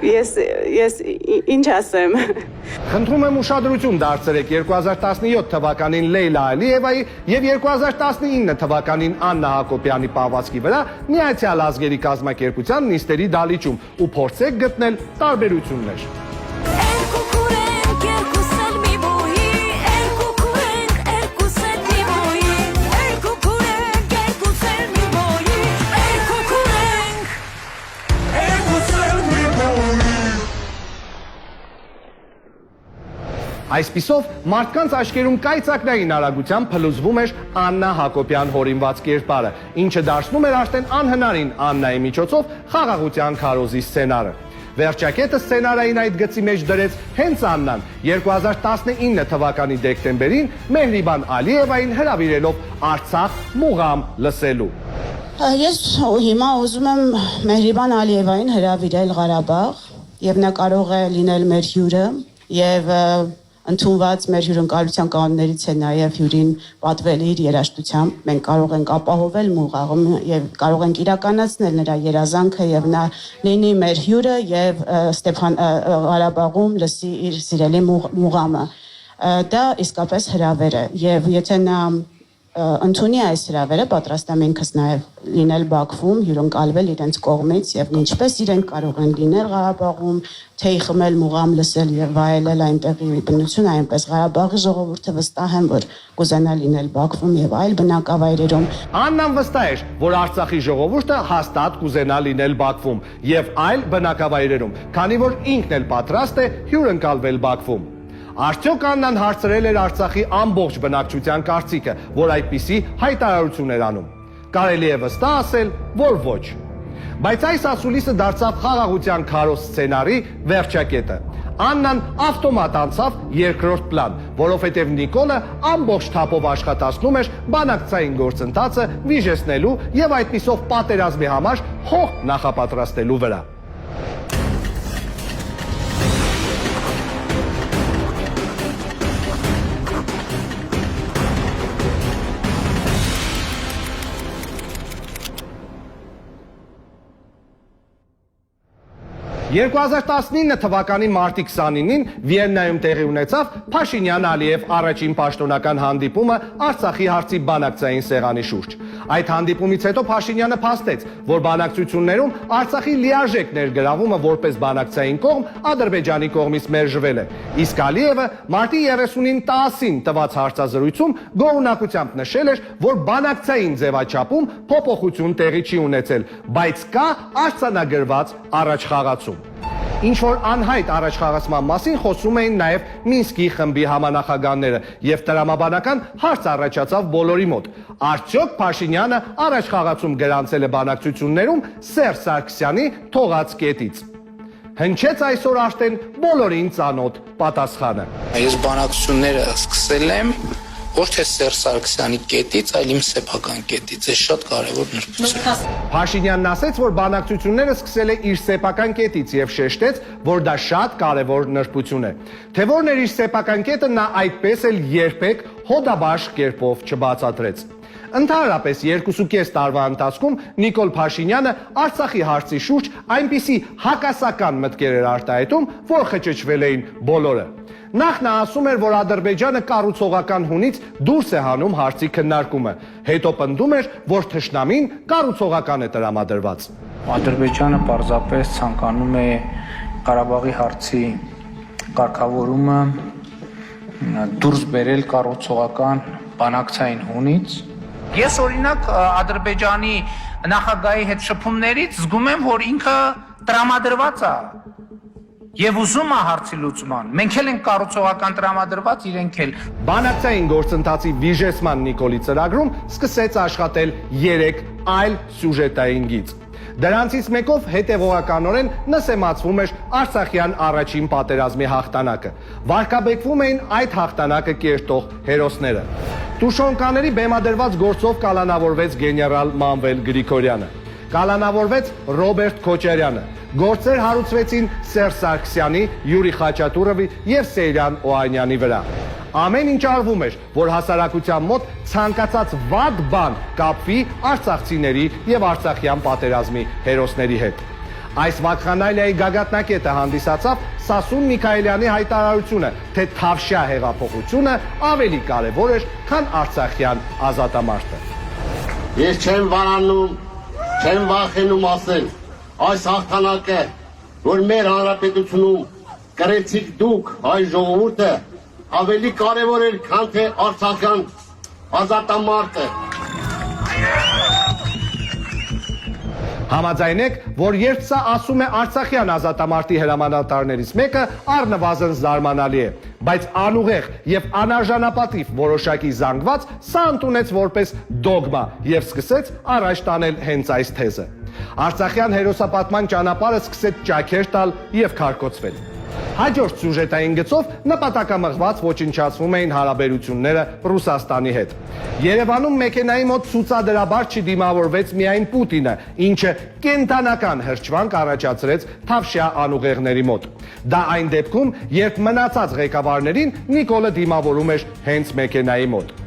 Ես ինչ ասեմ։ Խնդրում եմ ուշադրություն դարձրեք 2017 թվականին Լեյլա Ալիևայի եւ 2019 թվականին Աննա Հակոբյանի պահվածքի վրա Միացյալ Ազգերի կազմակերպության նիստերի դալիճում ու փորձեք գտնել տարբերություններ։ Այսպիսով, մարդկանց աչքերում կայծակնային արագությամբ փլուզվում էր Աննա Հակոբյան հորինված կերպարը, ինչը դարձնում էր արդեն անհնարին Աննայի միջոցով խաղաղության քարոզի սցենարը։ Վերջակետը սցենարային այդ գծի մեջ դրեց հենց Աննան 2019 թվականի դեկտեմբերին Մեհրիբան Ալիևային հրավիրելով Արցախ մուղամ լսելու։ Ես հիմա ուզում եմ Մեհրիբան Ալիևային հրավիրել Ղարաբաղ եւ նա կարող է լինել մեր հյուրը եւ ընդունված մեր հյուրընկալության կանոններից է նաև հյուրին պատվել իր երաժշտությամբ։ Մենք կարող ենք ապահովել մուղաղում եւ կարող ենք իրականացնել նրա երազանքը եւ նա լինի մեր հյուրը եւ Ղարաբաղում լսի իր սիրելի մուղամը։ Դա իսկապես հրավեր է եւ եթե նա ընդունի այս հրավերը, պատրաստ եմ ինքս նաև լինել Բաքվում, հյուրընկալվել իրենց կողմից եւ ինչպես իրենք կարող են լինել Ղարաբաղում, թեյ խմել, մուղամ լսել եւ վայելել այնտեղի բնությունը, այնպես Ղարաբաղի ժողովուրդը վստահ եմ, որ կուզենա լինել Բաքվում եւ այլ բնակավայրերում։ Աննան վստահ էր, որ Արցախի ժողովուրդը հաստատ կուզենա լինել Բաքվում եւ այլ բնակավայրերում, քանի որ ինքն էլ պատրաստ է հյուրընկալվել Բաքվում։ Արդյոք Աննան հարցրել էր Արցախի ամբողջ բնակչության կարծիքը, որ այդպիսի հայտարարություն էր անում։ Կարելի է վստահ ասել, որ ոչ։ Բայց այս ասուլիսը դարձավ խաղաղության քարոզ սցենարի վերջակետը։ Աննան ավտոմատ անցավ երկրորդ պլան, որովհետև Նիկոլը ամբողջ թափով աշխատացնում էր բանակցային գործընթացը վիժեցնելու եւ այդպիսով պատերազմի համար հող նախապատրաստելու վրա։ «2019 թվականի մարտի 29-ին Վիեննայում տեղի ունեցավ Փաշինյան-Ալիև առաջին պաշտոնական հանդիպումը Արցախի հարցի բանակցային սեղանի շուրջ։ Այդ հանդիպումից հետո Փաշինյանը փաստեց, որ բանակցություններում Արցախի լիարժեք ներգրավումը որպես բանակցային կողմ Ադրբեջանի կողմից մերժվել է։ Իսկ Ալիևը մարտի 30-ին ՏԱՍ-ին տված հարցազրույցում գոհունակությամբ նշել էր, որ բանակցային ձևաչափում փոփոխություն տեղի չի ունեցել, բայց կա արձանագրված առաջխաղացում։ Ինչ որ անհայտ առաջխաղացման մասին խոսում էին նաև Մինսկի խմբի համանախագահները եւ տրամաբանական հարց առաջացավ բոլորի մոտ։ Արդյոք Փաշինյանը առաջխաղացում գրանցել է բանակցություններում Սերժ Սարգսյանի թողած կետից։ Հնչեց այսօր արդեն բոլորին ծանոթ պատասխանը։ Ես բանակցությունները սկսել եմ ոչ թե Սերժ Սարգսյանի կետից, այլ իմ սեփական կետից, այս շատ կարևոր նրբություն։ Փաշինյանն ասաց, որ բանակցությունները սկսել է իր սեփական կետից եւ շեշտեց, որ դա շատ կարևոր նրբություն է։ Թե որն էր իր սեփական կետը, նա այդպես էլ երբեք հոդաբաշխ կերպով չբացատրեց։ Ընդհանրապես 2.5 տարվա ընթացքում Նիկոլ Փաշինյանը Արցախի հարցի շուրջ այնպիսի հակասական մտքեր էր արտահայտում, որ խճճվել էին բոլորը։ Նախ նա ասում էր, որ Ադրբեջանը կառուցողական հունից դուրս է հանում հարցի քննարկումը, հետո պնդում էր, որ թշնամին կառուցողական է տրամադրված։ Ադրբեջանը պարզապես ցանկանում է Ղարաբաղի հարցի կարգավորումը դուրս բերել կառուցողական բանակցային հունից։ Ես օրինակ Ադրբեջանի նախագահի հետ շփումներից զգում եմ, որ ինքը տրամադրված է եւ ուզում է հարցի լուծման։ Մենք էլ ենք կառուցողական տրամադրված, իրենք էլ։ Բանակցային գործընթացի վիժեցման Նիկոլի ծրագրում սկսեց աշխատել 3 այլ սյուժետային գիծ։ Դրանցից մեկով հետևողականորեն նսեմացվում էր Արցախյան առաջին պատերազմի հաղթանակը։ Վարկաբեկվում էին այդ հաղթանակը կերտող հերոսները։ Տուշոնկաների բեմադրված գործով կալանավորվեց գեներալ Մանվել Գրիգորյանը, կալանավորվեց Ռոբերտ Քոչարյանը, գործեր հարուցվեցին Սերժ Սարգսյանի, Յուրի Խաչատուրովի եւ Սեյրան Օհանյանի վրա։ Ամեն ինչ արվում էր, որ հասարակության մոտ ցանկացած վատ բան կապվի արցախցիների եւ արցախյան պատերազմի հերոսների հետ։ Այս վակխանալիայի գագաթնակետը հանդիսացավ Սասուն Միքայելյանի հայտարարությունը, թե Թավշյա հեղափոխությունը ավելի կարևոր էր, քան արցախյան ազատամարտը։ Ես չեմ վարանում, չեմ վախենում ասել, այս հաղթանակը, որ մեր հանրապետությունում կրեցիք դուք, հայ ժողովուրդը, ավելի կարևոր էր, քան թե արցախյան ազատամարտը։ Համաձայնեք, որ երբ սա ասում է Արցախյան ազատամարտի հրամանատարներից մեկը, առնվազն զարմանալի է, բայց անուղեղ եւ անարժանապատիվ որոշակի զանգված սա ընդունեց որպես դոգմա եւ սկսեց առաջ տանել հենց այս թեզը։ Արցախյան հերոսապատման ճանապարհը սկսեց ճաքեր տալ եւ քարկոծվել։ Հաջորդ սյուժետային գծով նպատակամղված ոչնչացվում էին հարաբերությունները Ռուսաստանի հետ։ Երևանում մեքենայի մոտ ցուցադրաբար չդիմավորվեց միայն Պուտինը, ինչը կենտանական հրճվանք առաջացրեց Թավշյա անուղեղների մոտ։ Դա այն դեպքում, երբ մնացած ղեկավարներին Նիկոլը դիմավորում էր հենց մեքենայի մոտ։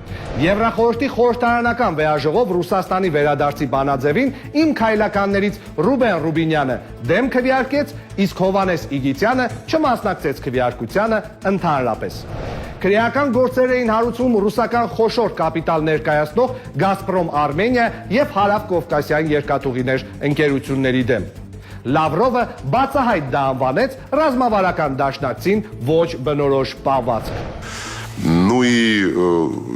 Եվրախորհրդի խորհրդարանական վեաժողով Ռուսաստանի վերադարձի բանաձևին իմ քայլականներից Ռուբեն Ռուբինյանը դեմ քվեարկեց, իսկ Հովանես Իգիթյանը չմասնակցեց քվեարկությանը ընդհանրապես։ Քրեական գործեր էին հարուցում ռուսական խոշոր կապիտալ ներկայացնող Գազպրոմ Արմենիա եւ Հարավ Կովկասյան երկաթուղիներ ընկերությունների дем։ Լավրովը բացահայտ դա անվանեց ռազմավարական դաշնակցին ոչ бնորոշ պահվածք։ Ну и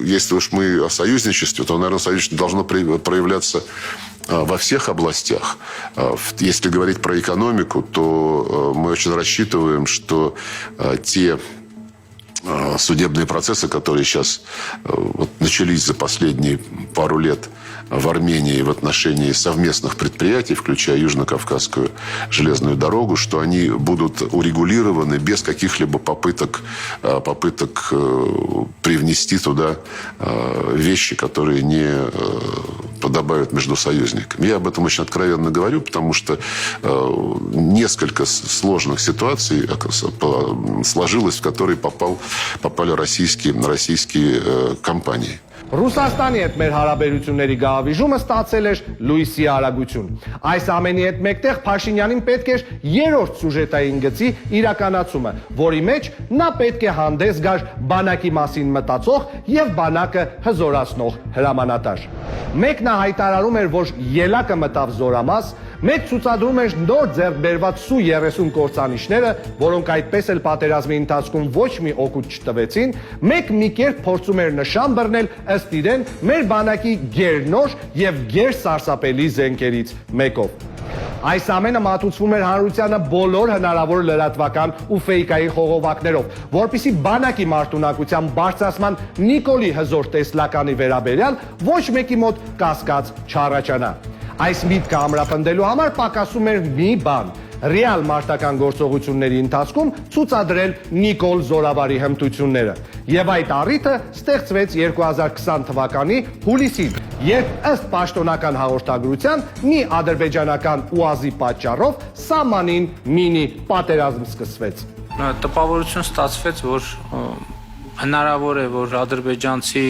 если уж мы о союзничестве, то, наверное, союзничество должно проявляться во всех областях. Если говорить про экономику, то мы очень рассчитываем, что те судебные процессы, которые сейчас начались за последние пару лет в Армении в отношении совместных предприятий, включая Южно-Кавказскую железную дорогу, что они будут урегулированы без каких-либо попыток привнести туда вещи, которые не подобают между союзниками. Я об этом очень откровенно говорю, потому что несколько сложных ситуаций сложилось, в которые попали российские компании. Ռուսաստանի հետ մեր հարաբերությունների գաղավիժումը ստացել էր լույսի արագություն։ Այս ամենի հետ մեկտեղ Փաշինյանին պետք էր երրորդ սյուժետային գծի իրականացումը, որի մեջ նա պետք է հանդես գար բանակի մասին մտածող եւ բանակը հզորացնող հրամանատար։ Մեկ նա հայտարարում էր, որ ելակը մտավ զորամաս, մեկ ցուցադրում էր նոր ձեռք բերված Սու-30 կործանիչները, որոնք այդպես էլ պատերազմի ընթացքում ոչ մի օգուտ չտվեցին, մեկ մի կերպ փորձում էր նշան բռնել ըստ իրեն մեր բանակի գերնոր եւ գերսարսափելի զենքերից մեկով։ Այս ամենը մատուցվում էր հանրությանը բոլոր հնարավոր լրատվական ու ֆեյքային խողովակներով, որպիսի բանակի մարտունակության բարձրացման Նիկոլի հզոր տեսլականի վերաբերյալ ոչ մեկի մոտ կասկած չառաջանա։ Այս միտքը ամրապնդելու համար պակասում էր մի բան՝ ռեալ մարտական գործողությունների ընթացքում ցուցադրել Նիկոլ Զորավարի հմտությունները։ Եվ այդ առիթը ստեղծվեց 2020 թվականի հուլիսին, երբ ըստ պաշտոնական հաղորդագրության մի ադրբեջանական ուազի պատճառով սահմանին մինի պատերազմ սկսվեց։ Տպավորություն ստացվեց, որ հնարավոր է, որ ադրբեջանցի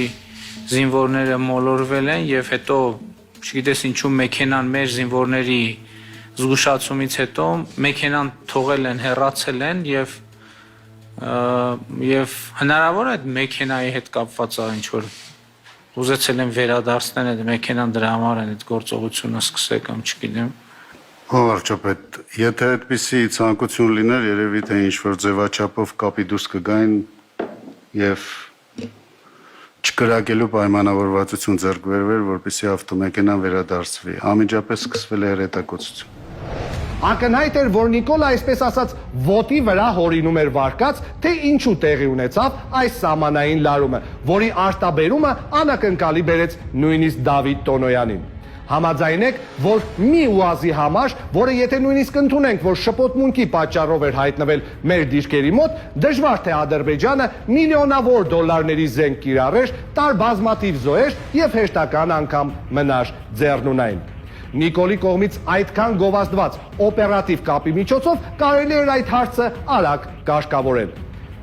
զինվորները մոլորվել են եւ հետո չգիտես ինչու մեքենան մեր զինվորների զգուշացումից հետո մեքենան թողել են, հեռացել են եւ հնարավոր է այդ մեքենայի հետ կապված է ինչ որ ուզեցել են վերադարձնել այդ մեքենան դրա համար են այդ գործողությունը սկսել կամ չգիտեմ Վարչապետ, եթե այդպիսի ցանկություն լիներ, երևի թե ինչ-որ ձևաչափով կապի դուրս կգային եւ չկրակելու պայմանավորվածություն ձեռք բերվեր, որպեսզի ավտոմեքենան վերադարձվի։ Անմիջապես սկսվել է հրետակոծություն։ Ակնհայտ էր, որ Նիկոլը այսպես ասած ոտի վրա հորինում էր վարկած, թե ինչու տեղի ունեցավ այս սահմանային լարումը, որի արտաբերումը անակնկալի բերեց նույնիսկ Դավիթ Տոնոյանին։ Համաձայն եք, որ մի ուազի համար, որը եթե նույնիսկ ընդունենք, որ շփոթմունքի պատճառով էր հայտնվել մեր դիրքերի մոտ, դժվար թե Ադրբեջանը միլիոնավոր դոլարների զենք կիրառեր, տար բազմաթիվ զոհեր եւ հեշտական անգամ մնար ձեռնունայն։ Նիկոլի կողմից այդքան գովազդված օպերատիվ կապի միջոցով կարելի էր այդ հարցը արագ կարգավորել։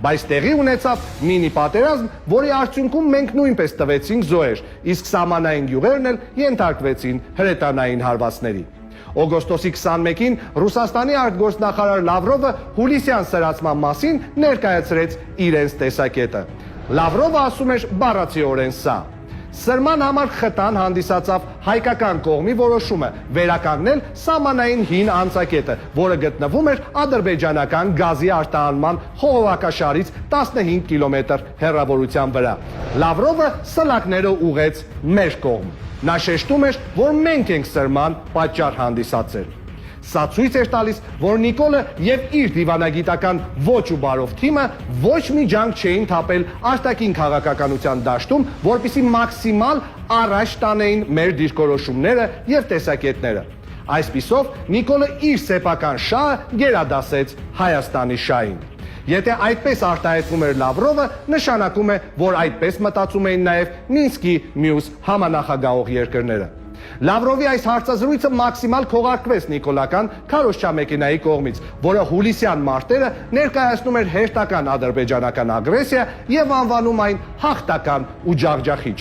Բայց տեղի ունեցավ մինի պատերազմ, որի արդյունքում մենք նույնպես տվեցինք զոհեր, իսկ սահմանային գյուղերն էլ ենթարկվեցին հրետանային հարվածների։ Օգոստոսի 21-ին Ռուսաստանի արտգործնախարար Լավրովը հուլիսյան սրացման մասին ներկայացրեց իրենց տեսակետը։ Լավրովը ասում էր բառացիորեն սա. Սրման համար խտան հանդիսացավ հայկական կողմի որոշումը վերականգնել սահմանային հին անցակետը, որը գտնվում էր ադրբեջանական գազի արտահանման խողովակաշարից 15 կիլոմետր հեռավորության վրա։ Լավրովը սլակները ուղեց մեր կողմ։ Նա շեշտում էր, որ մենք ենք սրման պատճառ հանդիսացել։ Սա ցույց էր տալիս, որ Նիկոլը եւ իր դիվանագիտական ոչ ու բարով թիմը ոչ մի ջանք չէին թափել արտաքին քաղաքականության դաշտում, որպեսզի մաքսիմալ առաջ տանեին մեր դիրքորոշումները եւ տեսակետները։ Այսպիսով Նիկոլը իր սեփական շահը գերադասեց Հայաստանի շահին։ Եթե այդպես արտահայտվում էր Լավրովը, նշանակում է, որ այդպես մտածում էին նաեւ Մինսկի մյուս համանախագահող երկրները։ Լավրովի այս հարցազրույցը մաքսիմալ քողարկվեց նիկոլական քարոզչամեքենայի կողմից, որը հուլիսյան մարտերը ներկայացնում էր հերթական ադրբեջանական ագրեսիա եւ անվանում այն հաղթական ու ջախջախիչ։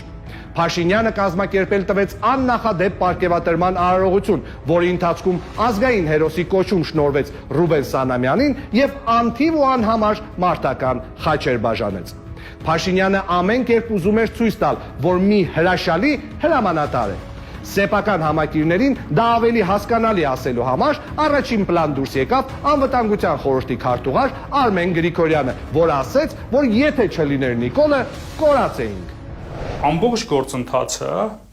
Փաշինյանը կազմակերպել տվեց աննախադեպ պարգևատրման արարողություն, որի ընթացքում ազգային հերոսի կոչում շնորհվեց Ռուբեն Սանամյանին եւ անթիվ ու անհամար մարտական խաչեր բաժանեց։ Փաշինյանը ամեն կերպ ուզում էր ցույց տալ, որ մի հրաշալի հրամանատար է։ Սեփական համակիրներին դա ավելի հասկանալի ասելու համար առաջին պլան դուրս եկավ անվտանգության խորհրդի քարտուղար Արմեն Գրիգորյանը, որ ասեց, որ եթե չլիներ Նիկոլը, կորած էինք։ Ամբողջ գործընթացը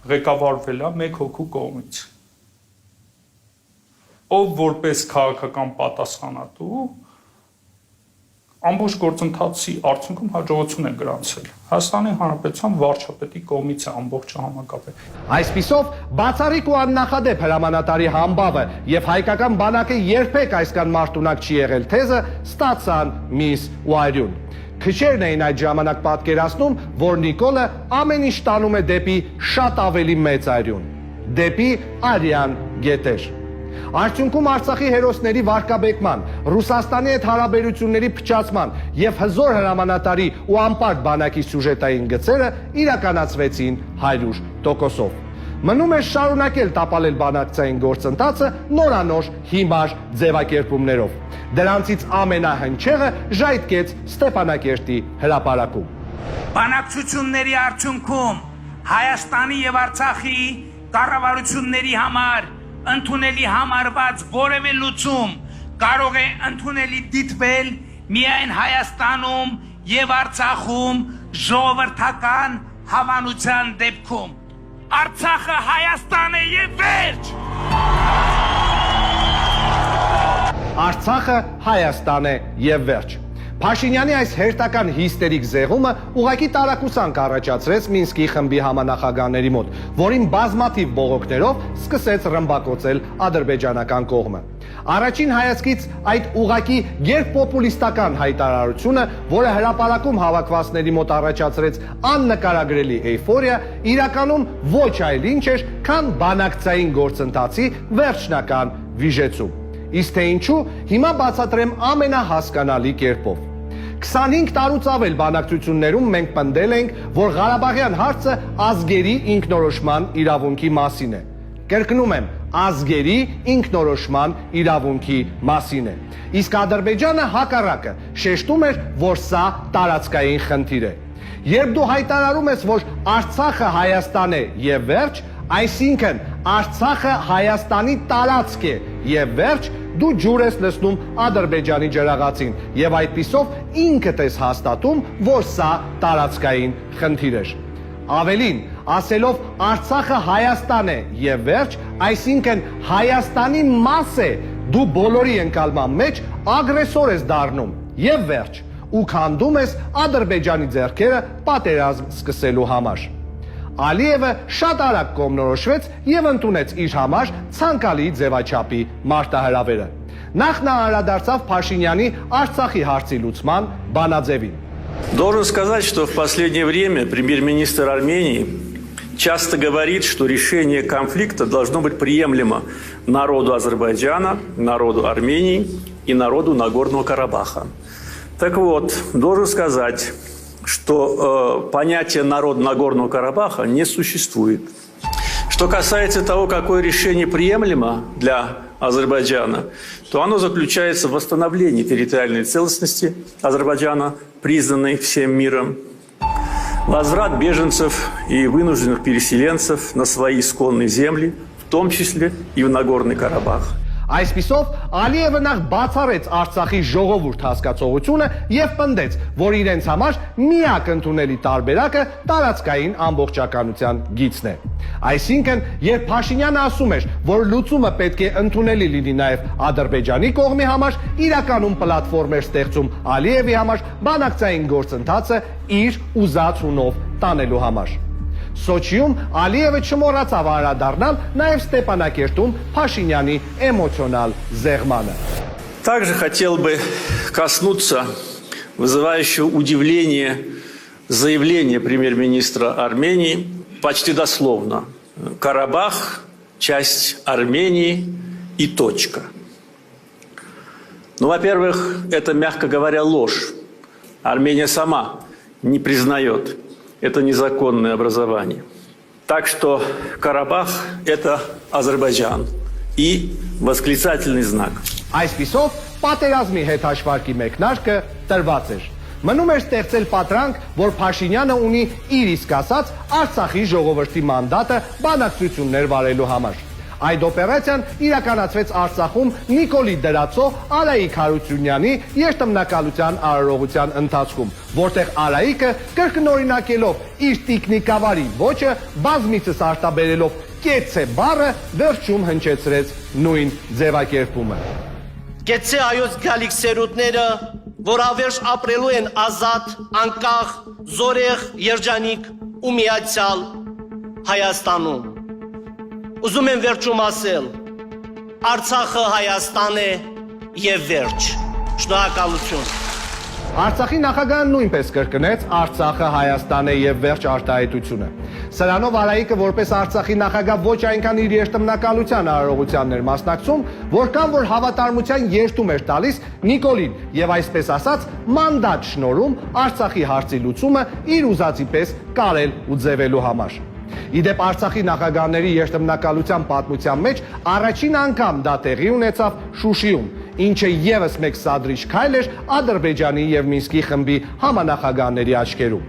ղեկավարվել է մեկ հոգու կողմից, ով որպես քաղաքական պատասխանատու ամբողջ գործընթացի արդյունքում հաջողություն է գրանցել։ Հայաստանի Հանրապետության վարչապետի կողմից է ամբողջը համակապել։ Այսպիսով, բացառիկ ու աննախադեպ հրամանատարի համբավը եւ հայկական բանակը երբեք այսքան մարտունակ չի եղել թեզը ստացան միս ու այրուն։ Քչերն էին այդ ժամանակ պատկերացնում, որ Նիկոլը ամեն ինչ տանում է դեպի շատ ավելի մեծ այրուն, դեպի արյան գետեր։ Արդյունքում Արցախի հերոսների վարկաբեկման, Ռուսաստանի հետ հարաբերությունների փչացման եւ հզոր հրամանատարի ու անպարտ բանակի սյուժետային գծերը իրականացվեցին 100%-ով։ Մնում է շարունակել տապալել բանակցային գործընթացը նորանոր հիմար ձևակերպումներով։ Դրանցից ամենահնչեղը ժայթքեց Ստեփանակերտի հրապարակում։ Բանակցությունների արդյունքում Հայաստանի եւ Արցախի կառավարությունների համար ընդունելի համարված որևէ լուծում կարող է ընդունելի դիտվել միայն Հայաստանում եւ Արցախում ժողովրդական հավանության դեպքում։ Արցախը Հայաստան է եւ վերջ։ Արցախը Հայաստան է եւ վերջ։ Փաշինյանի այս հերթական հիստերիկ զեղումը ուղղակի տարակուսանք առաջացրեց Մինսկի խմբի համանախագահների մոտ, որին բազմաթիվ բողոքներով սկսեց ռմբակոծել ադրբեջանական կողմը։ Առաջին հայացքից այդ ուղղակի գերպոպուլիստական հայտարարությունը, որը հրապարակում հավաքվածների մոտ առաջացրեց աննկարագրելի էյֆորիա, իրականում ոչ այլ ինչ էր, քան բանակցային գործընթացի վերջնական վիժեցում։ Իսկ թե ինչու, հիմա բացատրեմ ամենահասկանալի կերպով։ 25 տարուց ավել բանակցություններում մենք պնդել ենք, որ Ղարաբաղյան հարցը ազգերի ինքնորոշման իրավունքի մասին է։ Կրկնում եմ, ազգերի ինքնորոշման իրավունքի մասին է։ Իսկ Ադրբեջանը հակառակը շեշտում էր, որ սա տարածքային խնդիր է։ Երբ դու հայտարարում ես, որ Արցախը Հայաստան է եւ վերջ, այսինքն Արցախը Հայաստանի տարածք է եւ վերջ, դու ջուր ես լցնում Ադրբեջանի ջրաղացին եւ այդպիսով ինքդ ես հաստատում, որ սա տարածքային խնդիր էր։ Ավելին, ասելով Արցախը Հայաստան է եւ վերջ, այսինքն Հայաստանի մաս է, դու բոլորի ընկալման մեջ ագրեսոր ես դառնում եւ վերջ, ու քանդում ես Ադրբեջանի ձեռքերը պատերազմ սկսելու համար։ Ալիևը շատ արագ կողմնորոշվեց եւ ընդունեց իր համար ցանկալի ձևաչափի մարտահրավերը։ Նախ նա անդրադարձավ Փաշինյանի Արցախի հարցի լուծման բանաձևին։ Должен сказать, что в последнее время премьер-министр Армении часто говорит, что решение конфликта должно быть приемлемо народу Азербайджана, народу Армении и народу Нагорного Карабаха. Так вот, должен сказать, что понятие народа Нагорного Карабаха не существует. Что касается того, какое решение приемлемо для Азербайджана, то оно заключается в восстановлении территориальной целостности Азербайджана, признанной всем миром, возврат беженцев и вынужденных переселенцев на свои исконные земли, в том числе и в Нагорный Карабах. Այսպիսով Ալիևը նախ բացառեց Արցախի ժողովուրդ հասկացողությունը եւ պնդեց, որ իրենց համար միակ ընդունելի տարբերակը տարածքային ամբողջականության գիծն է։ Այսինքն, երբ Փաշինյանը ասում էր, որ լուծումը պետք է ընդունելի լինի նաեւ Ադրբեջանի կողմի համար, իրականում պլատֆորմ էր ստեղծում Ալիևի համար բանակցային գործընթացը իր ուզած հունով տանելու համար։ Սոչիում Ալիևը չմոռացավ անդրադառնալ նաև Ստեփանակերտում Փաշինյանի էմոցիոնալ զեղմանը։ Также хотел бы коснуться вызывающего удивление заявления премьер-министра Армении почти дословно. Карабах – часть Армении и точка. Ну, во-первых, это, мягко говоря, ложь. Армения сама не признает это незаконное образование. Так что Карабах – это Азербайджан. И восклицательный знак. Այսպիսով պատերազմի հետ հաշվարկի մեկնարկը տրված էր։ Մնում էր ստեղծել պատրանք, որ Փաշինյանը ունի իր իսկ ասած Արցախի ժողովրդի մանդատը բանակցություններ վարելու համար։ Այդ օպերացիան իրականացվեց Արցախում Նիկոլի դրածո Արայիկ Հարությունյանի երթմնակալության արարողության ընթացքում, որտեղ Արայիկը կրկնօրինակելով իր տիկնիկավարի ոճը բազմիցս արտաբերելով կեցե բառը վերջում հնչեցրեց նույն ձևակերպումը։ Կեցե հայոց գալիք սերունդները, որ ավերջ ապրելու են ազատ, անկախ, զորեղ, երջանիկ ու միացյալ Հայաստանում։ Ուզում եմ վերջում ասել, Արցախը Հայաստան է եւ վերջ։ Շնորհակալություն։ Արցախի նախագահը նույնպես կրկնեց Արցախը Հայաստան է եւ վերջ արտահայտությունը։ Սրանով Արայիկը որպես Արցախի նախագահ ոչ այնքան իր երթմնակալության արարողությանն էր մասնակցում, որքան որ հավատարմության երթում էր տալիս Նիկոլին եւ այսպես ասած մանդատ շնորհում Արցախի հարցի լուծումը իր ուզածի պես կարել ու ձևելու համար։ Իդեպ Արցախի նախագահների երթմնակալության պատմության մեջ առաջին անգամ դա տեղի ունեցավ Շուշիում, ինչը եւս մեկ սադրիչ քայլ էր Ադրբեջանի եւ Մինսկի խմբի համանախագահների աչքերում։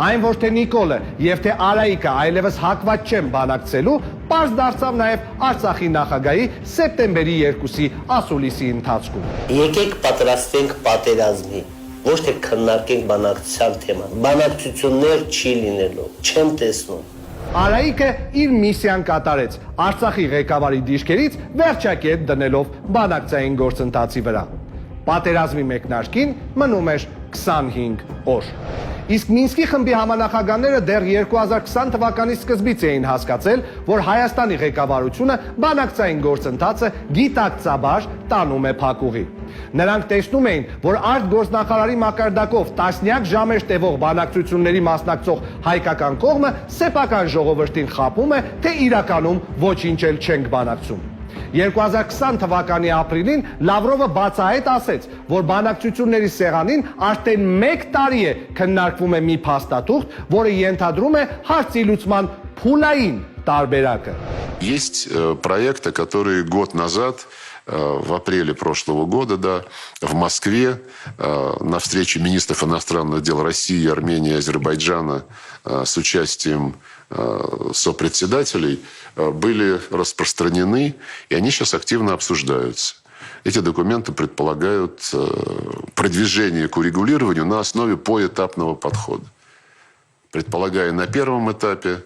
Այն որ թե Նիկոլը եւ թե Արայիկը այլևս հակված չեն բանակցելու, պարզ դարձավ նաեւ Արցախի նախագահի սեպտեմբերի 2-ի ասուլիսի ընթացքում։ Եկեք պատրաստենք պատերազմի, ոչ թե քննարկենք բանակցության թեման։ Բանակցություններ չի լինելու, չեմ տեսնում։ Արայիկը իր միսիան կատարեց Արցախի ղեկավարի դիրքերից վերջակետ դնելով բանակցային գործընթացի վրա։ Պատերազմի մեկնարկին մնում էր 25 օր։ Իսկ Մինսկի խմբի համանախագահները դեռ 2020 թվականի սկզբից էին հասկացել, որ Հայաստանի ղեկավարությունը բանակցային գործընթացը գիտակցաբար տանում է փակուղի։ Նրանք տեսնում էին, որ արտգործնախարարի մակարդակով տասնյակ ժամեր տևող բանակցությունների մասնակցող հայկական կողմը սեփական ժողովրդին խաբում է, թե իրականում ոչինչ էլ չենք բանակցում։ 2020 թվականի ապրիլին Լավրովը բացահայտ ասեց, որ բանակցությունների սեղանին արդեն 1 տարի է քննարկվում է մի փաստաթուղթ, որը ենթադրում է հարցի լուծման փուլային տարբերակը։ Есть проекты, которые год назад, в апреле прошлого года, да, в Москве на встрече министров иностранных дел России, Армении и Азербайджана с участием сопредседателей были распространены, и они сейчас активно обсуждаются. Эти документы предполагают продвижение к урегулированию на основе поэтапного подхода, предполагая на первом этапе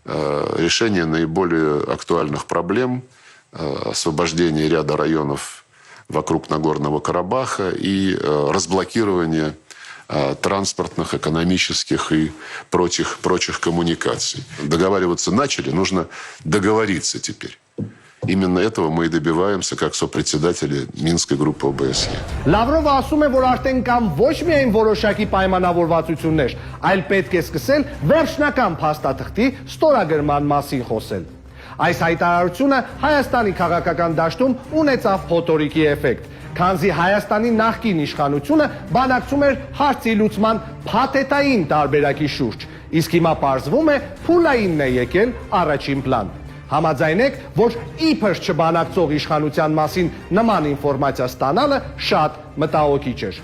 решение наиболее актуальных проблем, освобождение ряда районов вокруг Нагорного Карабаха и разблокирование транспортных, экономических и прочих коммуникаций. Договариваться начали, нужно договориться теперь. Именно этого мы и добиваемся как сопредседатели Минской группы ОБСЕ. Լավրովը ասում է, որ արդեն կան ոչ միայն որոշակի պայմանավորվածություններ, այլ պետք է սկսել վերջնական փաստաթղթի ստորագրման մասին խոսել։ Այս հայտարարությունը Հայաստանի քաղաքական դաշտում ունեցավ փոթորիկի էֆեկտ, քանզի Հայաստանի նախկին իշխանությունը բանակցում էր հարցի լուծման փաթեթային տարբերակի շուրջ, իսկ հիմա պարզվում է փուլայինն է եկել առաջին պլան։ Համաձայնեք, որ իբր չբանակցող իշխանության մասին նման ինֆորմացիա ստանալը շատ մտահոգիչ էր։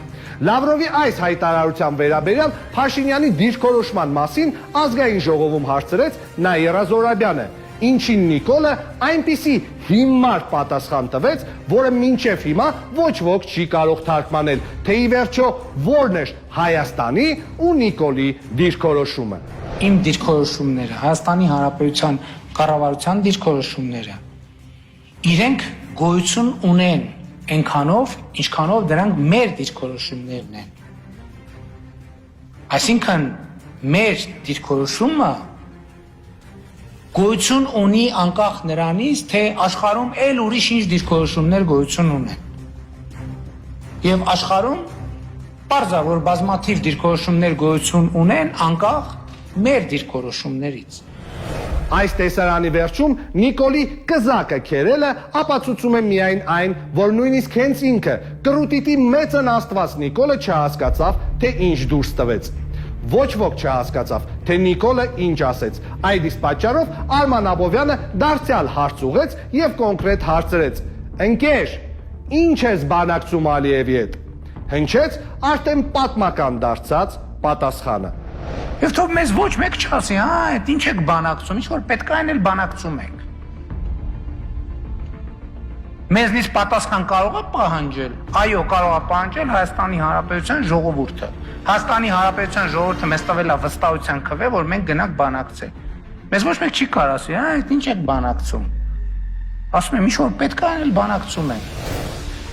Լավրովի այս հայտարարության վերաբերյալ Փաշինյանի դիրքորոշման մասին ազգային ժողովում հարցրեց Նաիրա Զոհրաբյանը, ինչին Նիկոլը այնպիսի հիմար պատասխան տվեց, որը մինչև հիմա ոչ ոք չի կարող թարգմանել, թե ի վերջո որն էր Հայաստանի ու Նիկոլի դիրքորոշումը։ Իմ դիրքորոշումները, Հայաստանի Հանրապետության կառավարության դիրքորոշումները իրենք գոյություն ունեն այնքանով, ինչքանով դրանք մեր դիրքորոշումներն են։ Այսինքն մեր դիրքորոշումը գոյություն ունի անկախ նրանից, թե աշխարհում այլ ուրիշ ինչ դիրքորոշումներ գոյություն ունեն։ Եվ աշխարհում պարզ է, որ բազմաթիվ դիրքորոշումներ գոյություն ունեն անկախ մեր դիրքորոշումներից։ Այս տեսարանի վերջում Նիկոլի կզակը քերելը ապացուցում է միայն այն, որ նույնիսկ հենց ինքը կրուտիտի մեծն Աստված Նիկոլը չհասկացավ, թե ինչ դուրս տվեց։ Ոչ ոք չհասկացավ, թե Նիկոլը ինչ ասեց։ Այդ իսկ պատճառով Արման Աբովյանը դարձյալ հարց ուղեց եւ կոնկրետ հարցրեց. «Ընկեր, ինչ ես բանակցում Ալիևի հետ»։ Հնչեց արդեն պատմական դարձած պատասխանը։ Եվ թող մեզ ոչ մեկ չասի, հա, այդ ինչ եք բանակցում, ինչ որ պետք է այն էլ բանակցում եք։ Մեզնից պատասխան կարող է պահանջել։ Այո, կարող է պահանջել Հայաստանի Հանրապետության ժողովուրդը։ Հայաստանի Հանրապետության ժողովուրդը մեզ տվել է վստահության քվե, որ մենք գնանք բանակցել։ Մեզ ոչ մեկ չի կարող ասի, հա, այդ ինչ եք բանակցում։ Ասում եմ, ինչ որ պետք է այն էլ բանակցում ենք։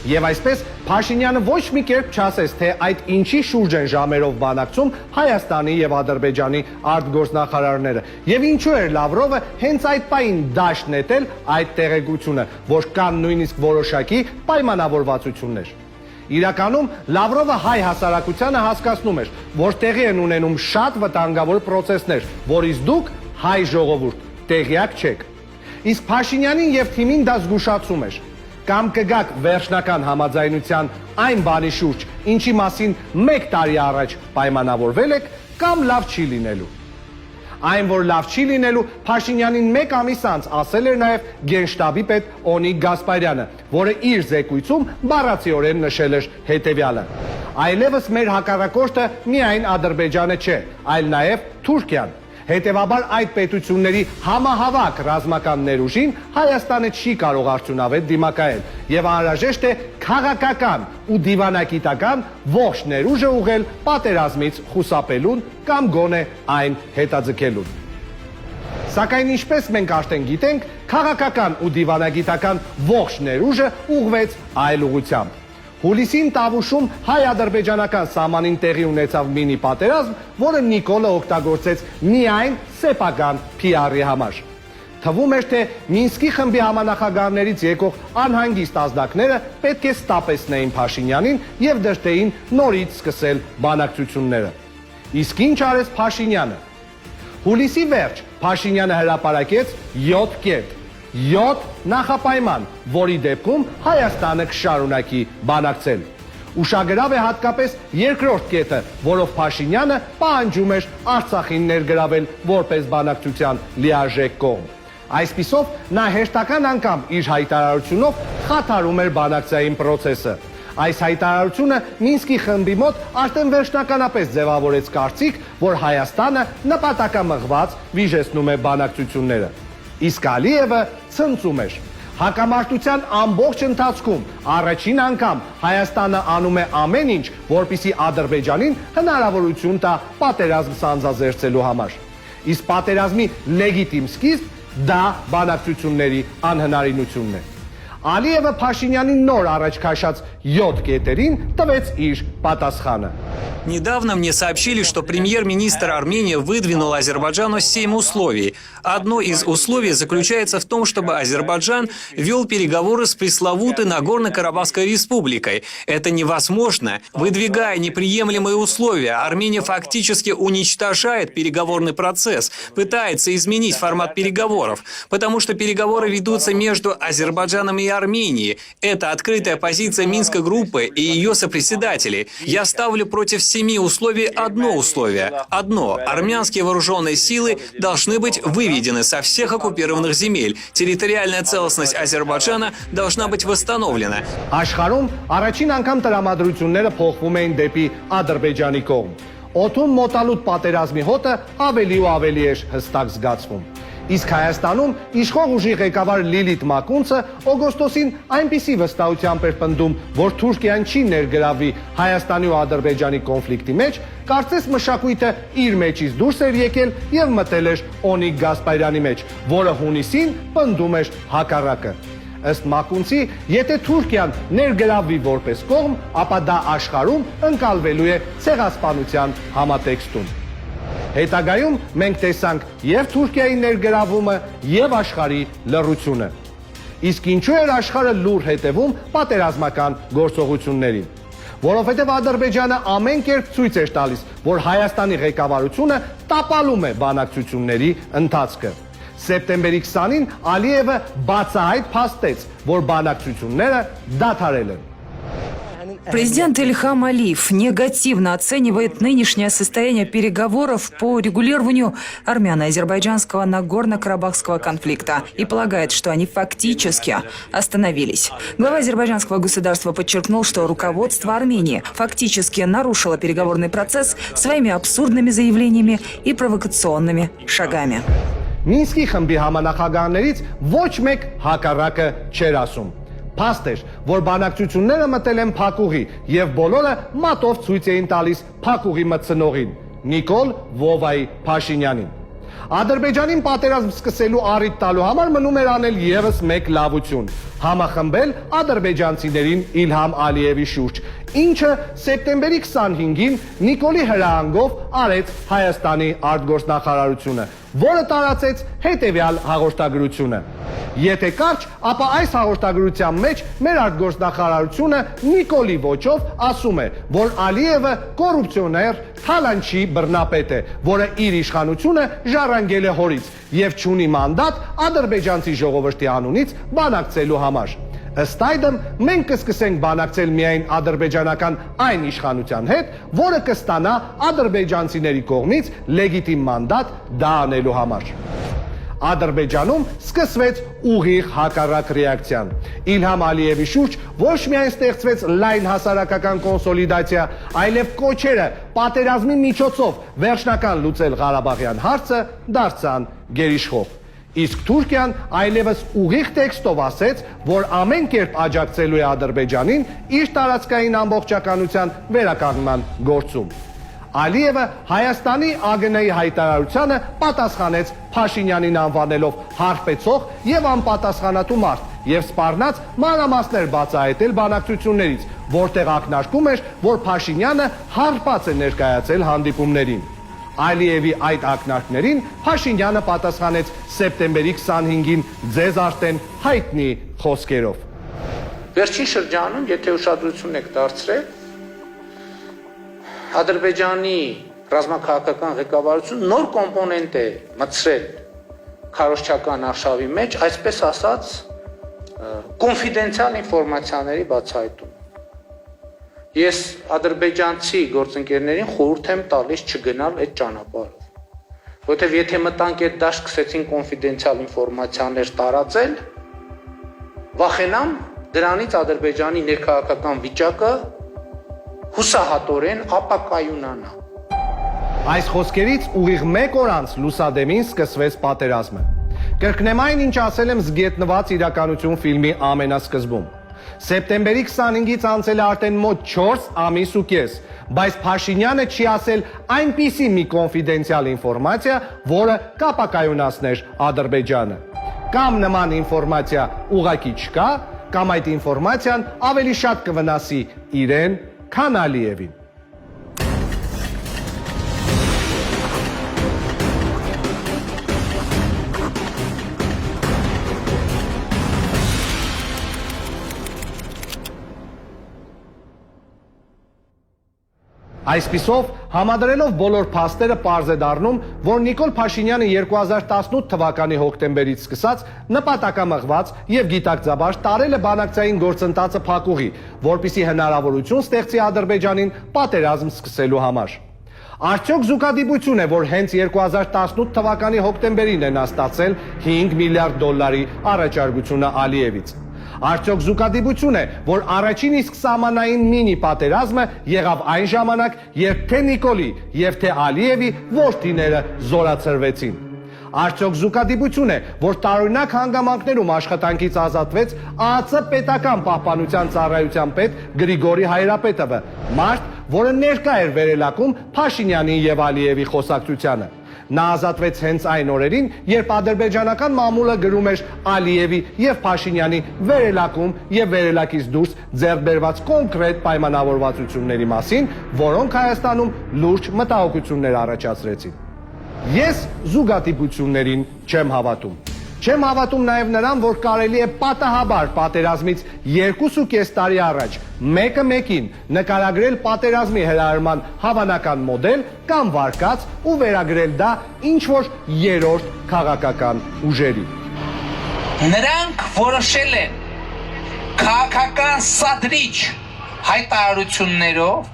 Եվ այսպես Փաշինյանը ոչ մի կերպ չասեց, թե այդ ինչի շուրջ են ժամերով բանակցում Հայաստանի եւ Ադրբեջանի արտգործնախարարները։ Եվ ինչու էր Լավրովը հենց այդ պահին դաշտ նետել այդ տեղեկությունը, որ կան նույնիսկ որոշակի պայմանավորվածություններ։ Իրականում Լավրովը հայ հասարակությանը հասկացնում էր, որ տեղի են ունենում շատ վտանգավոր պրոցեսներ, որից դուք հայ ժողովուրդ տեղյակ չեք։ Իսկ Փաշինյանին եւ թիմին դա զգուշացում էր։ Կամ կգաք վերջնական համաձայնության այն բանի շուրջ, ինչի մասին 1 տարի առաջ պայմանավորվել եք, կամ լավ չի լինելու։ Այն, որ լավ չի լինելու, Փաշինյանին 1 ամիս անց ասել էր նաև Գենշտաբի պետ Օնիկ Գասպարյանը, որը իր զեկույցում բառացիորեն նշել էր հետևյալը. այլևս մեր հակառակորդը միայն Ադրբեջանը չէ, այլ նաև Թուրքիան։ Հետևաբար այդ պետությունների համահավաք ռազմական ներուժին Հայաստանը չի կարող արդյունավետ դիմակայել եւ անհրաժեշտ է քաղաքական ու դիվանագիտական ողջ ներուժը ուղղել պատերազմից խուսափելուն կամ գոնե այն հետաձգելուն։ Սակայն ինչպես մենք արդեն գիտենք, քաղաքական ու դիվանագիտական ողջ ներուժը ուղղվեց այլ ուղղությամբ։ Հուլիսին Տավուշում հայ-ադրբեջանական սահմանին տեղի ունեցավ մինի պատերազմ, որը Նիկոլը օգտագործեց միայն սեփական PR-ի համար։ Թվում էր, թե Մինսկի խմբի համանախագահներից եկող անհանգիստ ազդակները պետք է ստապեցնեին Փաշինյանին եւ դրդեին նորից սկսել բանակցությունները։ Իսկ ինչ արեց Փաշինյանը։ Հուլիսի վերջ Փաշինյանը հրապարակեց 7 կետ։ 7 նախապայման, որի դեպքում Հայաստանը կշարունակի բանակցել։ Ուշագրավ է հատկապես երկրորդ կետը, որով Փաշինյանը պահանջում էր Արցախին ներգրավել որպես բանակցության լիարժեք կողմ։ Այսպիսով նա հերթական անգամ իր հայտարարությունով խաթարում էր բանակցային process-ը։ Այս հայտարարությունը Մինսկի խմբի մոտ արդեն վերջնականապես ձևավորեց կարծիք, որ Հայաստանը նպատակամղված վիժեցնում է բանակցությունները։ Իսկ Ալիևը ցնծում էր։ Հակամարտության ամբողջ ընթացքում առաջին անգամ Հայաստանը անում է ամեն ինչ, որպեսզի Ադրբեջանին հնարավորություն տա պատերազմ սանձազերծելու համար։ Իսկ պատերազմի լեգիտիմ սկիզբ դա բանակցությունների անհնարինությունն է։ Ալիևը Փաշինյանին նոր առաջ քաշած 7 կետերին տվեց իր պատասխանը։ Недавно мне сообщили, что премьер-министр Армении выдвинул Азербайджану 7 условий. Одно из условий заключается в том, чтобы Азербайджан вел переговоры с пресловутой Нагорно-Карабахской республикой. Это невозможно. Выдвигая неприемлемые условия, Армения фактически уничтожает переговорный процесс, пытается изменить формат переговоров, потому что переговоры ведутся между Азербайджаном и Арменией. Это открытая позиция Минской группы и ее сопредседателей. Я ставлю против 7 условий одно условие. Одно. Армянские вооруженные силы должны быть выведены со всех оккупированных земель. Территориальная целостность Азербайджана должна быть восстановлена. Աշխարհում առաջին անգամ տրամադրությունները փոխվում էին դեպի Ադրբեջանի կողմ։ Օդում մոտալուտ պատերազմի հոտը ավելի ու ավելի էր հստակ զգացվում։ Իսկ Հայաստանում իշխող ուժի ղեկավար Լիլիթ Մակունցը օգոստոսին այնպիսի վստահությամբ էր պնդում, որ Թուրքիան չի ներգրավվի Հայաստանի ու Ադրբեջանի կոնֆլիկտի մեջ, կարծես մշակույթը իր մեջից դուրս էր եկել եւ մտել էր Օնիկ Գասպարյանի մեջ, որը հունիսին պնդում էր հակառակը։ Ըստ Մակունցի, եթե Թուրքիան ներգրավվի որպես կողմ, ապա դա աշխարհում ընկալվելու է ցեղասպանության համատեքստում։ Հետագայում մենք տեսանք եւ Թուրքիայի ներգրավումը եւ աշխարհի լռությունը։ Իսկ ինչու էր աշխարհը լուր հետևում պատերազմական գործողություններին։ Որովհետեւ Ադրբեջանը ամեն կերպ ցույց էր տալիս, որ Հայաստանի ղեկավարությունը տապալում է բանակցությունների ընթացքը։ Սեպտեմբերի 20-ին Ալիևը բացահայտ փաստեց, որ բանակցությունները դադարել են։ Президент Ильхам Алиев негативно оценивает нынешнее состояние переговоров по регулированию армяно-азербайджанского Нагорно-Карабахского конфликта и полагает, что они фактически остановились. Глава азербайджанского государства подчеркнул, что руководство Армении фактически нарушило переговорный процесс своими абсурдными заявлениями и провокационными шагами. Մինսկի խմբի համանախագահներից ոչ մեկ հակառակը չէր ասում։ Փաստ էր, որ բանակցությունները մտել են փակուղի եւ բոլորը մատով ցույց էին տալիս փակուղի մտցնողին՝ Նիկոլ Վովայի Փաշինյանին։ Ադրբեջանին պատերազմ սկսելու առիթ տալու համար մնում էր անել եւս մեկ լավություն՝ համախմբել ադրբեջանցիներին Իլհամ Ալիևի շուրջ, ինչը սեպտեմբերի 25-ին Նիկոլի հրահանգով արեց Հայաստանի արտգործնախարարությունը, որը տարածեց հետևյալ հաղորդագրությունը։ Եթե կարճ, ապա այս հաղորդագրության մեջ մեր արտգործնախարարությունը Նիկոլի ոճով ասում է, որ Ալիևը կոռուպցիոներ, թալանչի բռնապետ է, որը իր իշխանությունը ժառանգել է հորից եւ չունի մանդատ ադրբեջանցի ժողովրդի անունից բանակցելու համար։ Ըստ այդմ, մենք կսկսենք բանակցել միայն ադրբեջանական այն իշխանության հետ, որը կստանա ադրբեջանցիների կողմից լեգիտիմ մանդատ դա անելու համար։ Ադրբեջանում սկսվեց ուղիղ հակառակ ռեակցիան։ Իլհամ Ալիևի շուրջ ոչ միայն ստեղծվեց լայն հասարակական կոնսոլիդացիա, այլև կոչերը պատերազմի միջոցով վերջնական լուծել Ղարաբաղյան հարցը դարձան գերիշխող։ Իսկ Թուրքիան այլևս ուղիղ տեքստով ասեց, որ ամեն կերպ աջակցելու է Ադրբեջանին իր տարածքային ամբողջականության վերականգնման գործում։ Ալիևը Հայաստանի ԱԳՆ-ի հայտարարությանը պատասխանեց Փաշինյանին անվանելով հարբեցող եւ անպատասխանատու մարդ եւ սպառնաց մանրամասներ բացահայտել բանակցություններից, որտեղ ակնարկում էր, որ Փաշինյանը հարբած է ներկայացել հանդիպումներին։ Ալիևի այդ ակնարկներին Փաշինյանը պատասխանեց սեպտեմբերի 25-ին ձեզ արդեն հայտնի խոսքերով։ Վերջին շրջանում, եթե ուշադրություն եք դարձրել, Ադրբեջանի ռազմաքաղաքական ղեկավարություն նոր կոմպոնենտ է մտցրել քարոզչական արշավի մեջ, այսպես ասած, կոնֆիդենցիալ ինֆորմացիաների բացահայտում։ Ես ադրբեջանցի գործընկերներին խորհուրդ եմ տալիս չգնալ այդ ճանապարհով, որովհետև եթե մտանք այդ դաշտ սկսեցին կոնֆիդենցիալ ինֆորմացիաներ տարածել, վախենամ դրանից Ադրբեջանի ներքաղաքական վիճակը հուսահատորեն ապակայունանա։ Այս խոսքերից ուղիղ 1 օր անց լուսադեմին սկսվեց պատերազմը։ Կրկնեմ այն, ինչ ասել եմ զգետնված իրականություն ֆիլմի ամենասկզբում։ Սեպտեմբերի 25-ից անցել է արդեն մոտ 4 ամիս ու կես, բայց Փաշինյանը չի ասել այնպիսի մի կոնֆիդենցիալ ինֆորմացիա, որը կապակայունացներ Ադրբեջանը։ Կամ նման ինֆորմացիա ուղղակի չկա, կամ այդ ինֆորմացիան ավելի շատ կվնասի իրեն, քան Ալիևին։ Այսպիսով, համադրելով բոլոր փաստերը պարզ է դառնում, որ Նիկոլ Փաշինյանը 2018 թվականի հոկտեմբերից սկսած նպատակամղված եւ գիտակցաբար տարել է բանակցային գործընթացը փակուղի, որպիսի հնարավորություն ստեղծի Ադրբեջանին պատերազմ սկսելու համար։ Արդյոք զուգադիպություն է, որ հենց 2018 թվականի հոկտեմբերին է նա ստացել $5 միլիարդ առաջարկությունը Ալիևից։ Արդյոք զուգադիպություն է, որ առաջին իսկ սահմանային մինի պատերազմը եղավ այն ժամանակ, երբ թե Նիկոլի եւ թե Ալիևի որդիները զորացրվեցին։ Արդյոք զուգադիպություն է, որ տարօրինակ հանգամանքներում աշխատանքից ազատվեց ԱԱՑ պետական պահպանության ծառայության պետ Գրիգորի Հայրապետովը, մարդ, որը ներկա էր վերելակում Փաշինյանի եւ Ալիևի խոսակցությանը։ Նա ազատվեց հենց այն օրերին, երբ ադրբեջանական մամուլը գրում էր Ալիևի եւ Փաշինյանի վերելակում եւ վերելակից դուրս ձեռք բերված կոնկրետ պայմանավորվածությունների մասին, որոնք Հայաստանում լուրջ մտահոգություններ առաջացրեցին։ Ես զուգադիպություններին չեմ հավատում։ Չեմ հավատում նաև նրան, որ կարելի է պատահաբար պատերազմից 2.5 տարի առաջ մեկը մեկին նկարագրել պատերազմի հրահրման հավանական մոդել կամ վարկած ու վերագրել դա ինչ-որ երրորդ քաղաքական ուժերի։ Նրանք որոշել են քաղաքական սադրիչ հայտարարություններով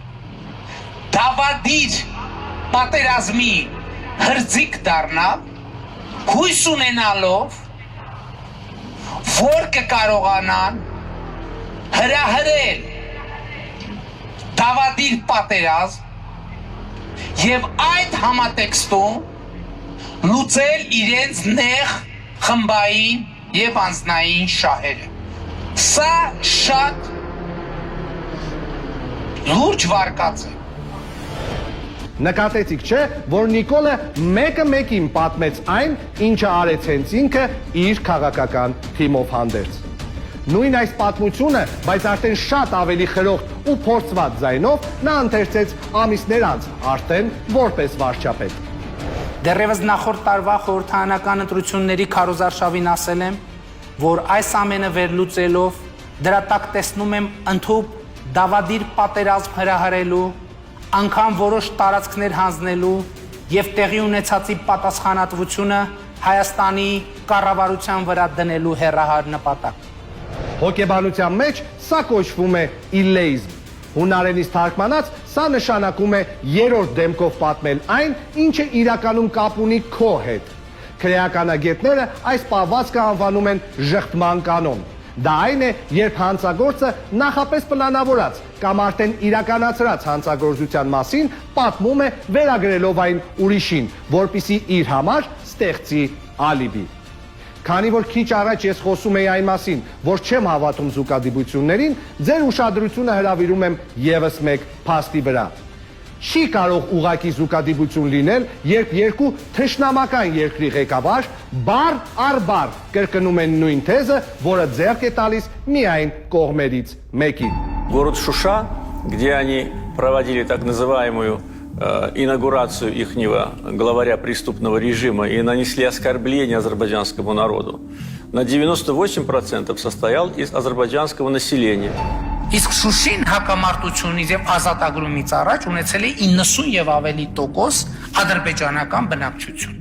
դավադիր պատերազմի հրձիկ դառնալ, հույս ունենալով, որ կկարողանան հրահրել դավադիր պատերազմ եւ այդ համատեքստում լուծել իրենց նեղ խմբային եւ անձնային շահերը։ Սա շատ լուրջ վարկած է։ Նկատեցիք չէ, որ Նիկոլը մեկը մեկին պատմեց այն, ինչը արեց հենց ինքը իր քաղաքական թիմով հանդերձ։ Նույն այս պատմությունը, բայց արդեն շատ ավելի խրոխտ ու փորձված ձայնով նա ընթերցեց ամիսներ անց, արդեն որպես վարչապետ։ Դեռևս նախորդ տարվա խորհրդարանական ընտրությունների քարոզարշավին ասել եմ, որ այս ամենը վերլուծելով դրա տակ տեսնում եմ ընդհուպ դավադիր պատերազմ հրահրելու, անգամ որոշ տարածքներ հանձնելու եւ տեղի ունեցածի պատասխանատվությունը Հայաստանի կառավարության վրա դնելու հեռահար նպատակ։ Հոգեբանության մեջ սա կոչվում է իլեիզմ։ Հունարենից թարգմանած սա նշանակում է երրորդ դեմքով պատմել այն, ինչը իրականում կապ ունի քո հետ։ Քրեականագետները այս պահվածքը անվանում են ժխտման կանոն։ Դա այն է, երբ հանցագործը նախապես պլանավորած կամ արդեն իրականացրած հանցագործության մասին պատմում է վերագրելով այն ուրիշին, որպիսի իր համար ստեղծի ալիբի։ Քանի որ քիչ առաջ ես խոսում էի այն մասին, որ չեմ հավատում զուգադիպություններին, ձեր ուշադրությունը հրավիրում եմ եւս մեկ փաստի վրա։ Չի կարող ուղղակի զուգադիպություն լինել, երբ երկու թշնամական երկրի ղեկավար բառ առ բառ կրկնում են նույն թեզը, որը ձեռք է տալիս միայն կողմերից մեկին։ Город Шуша, где они проводили так называемую инаугурацию ихнего главаря преступного режима и нанесли оскорбление азербайджанскому народу, на 98% состоял из азербайджанского населения. Իսկ Շուշին հակամարտությունից եւ ազատագրումից առաջ ունեցել է 90 եւ ավելի տոկոս ադրբեջանական բնակչություն։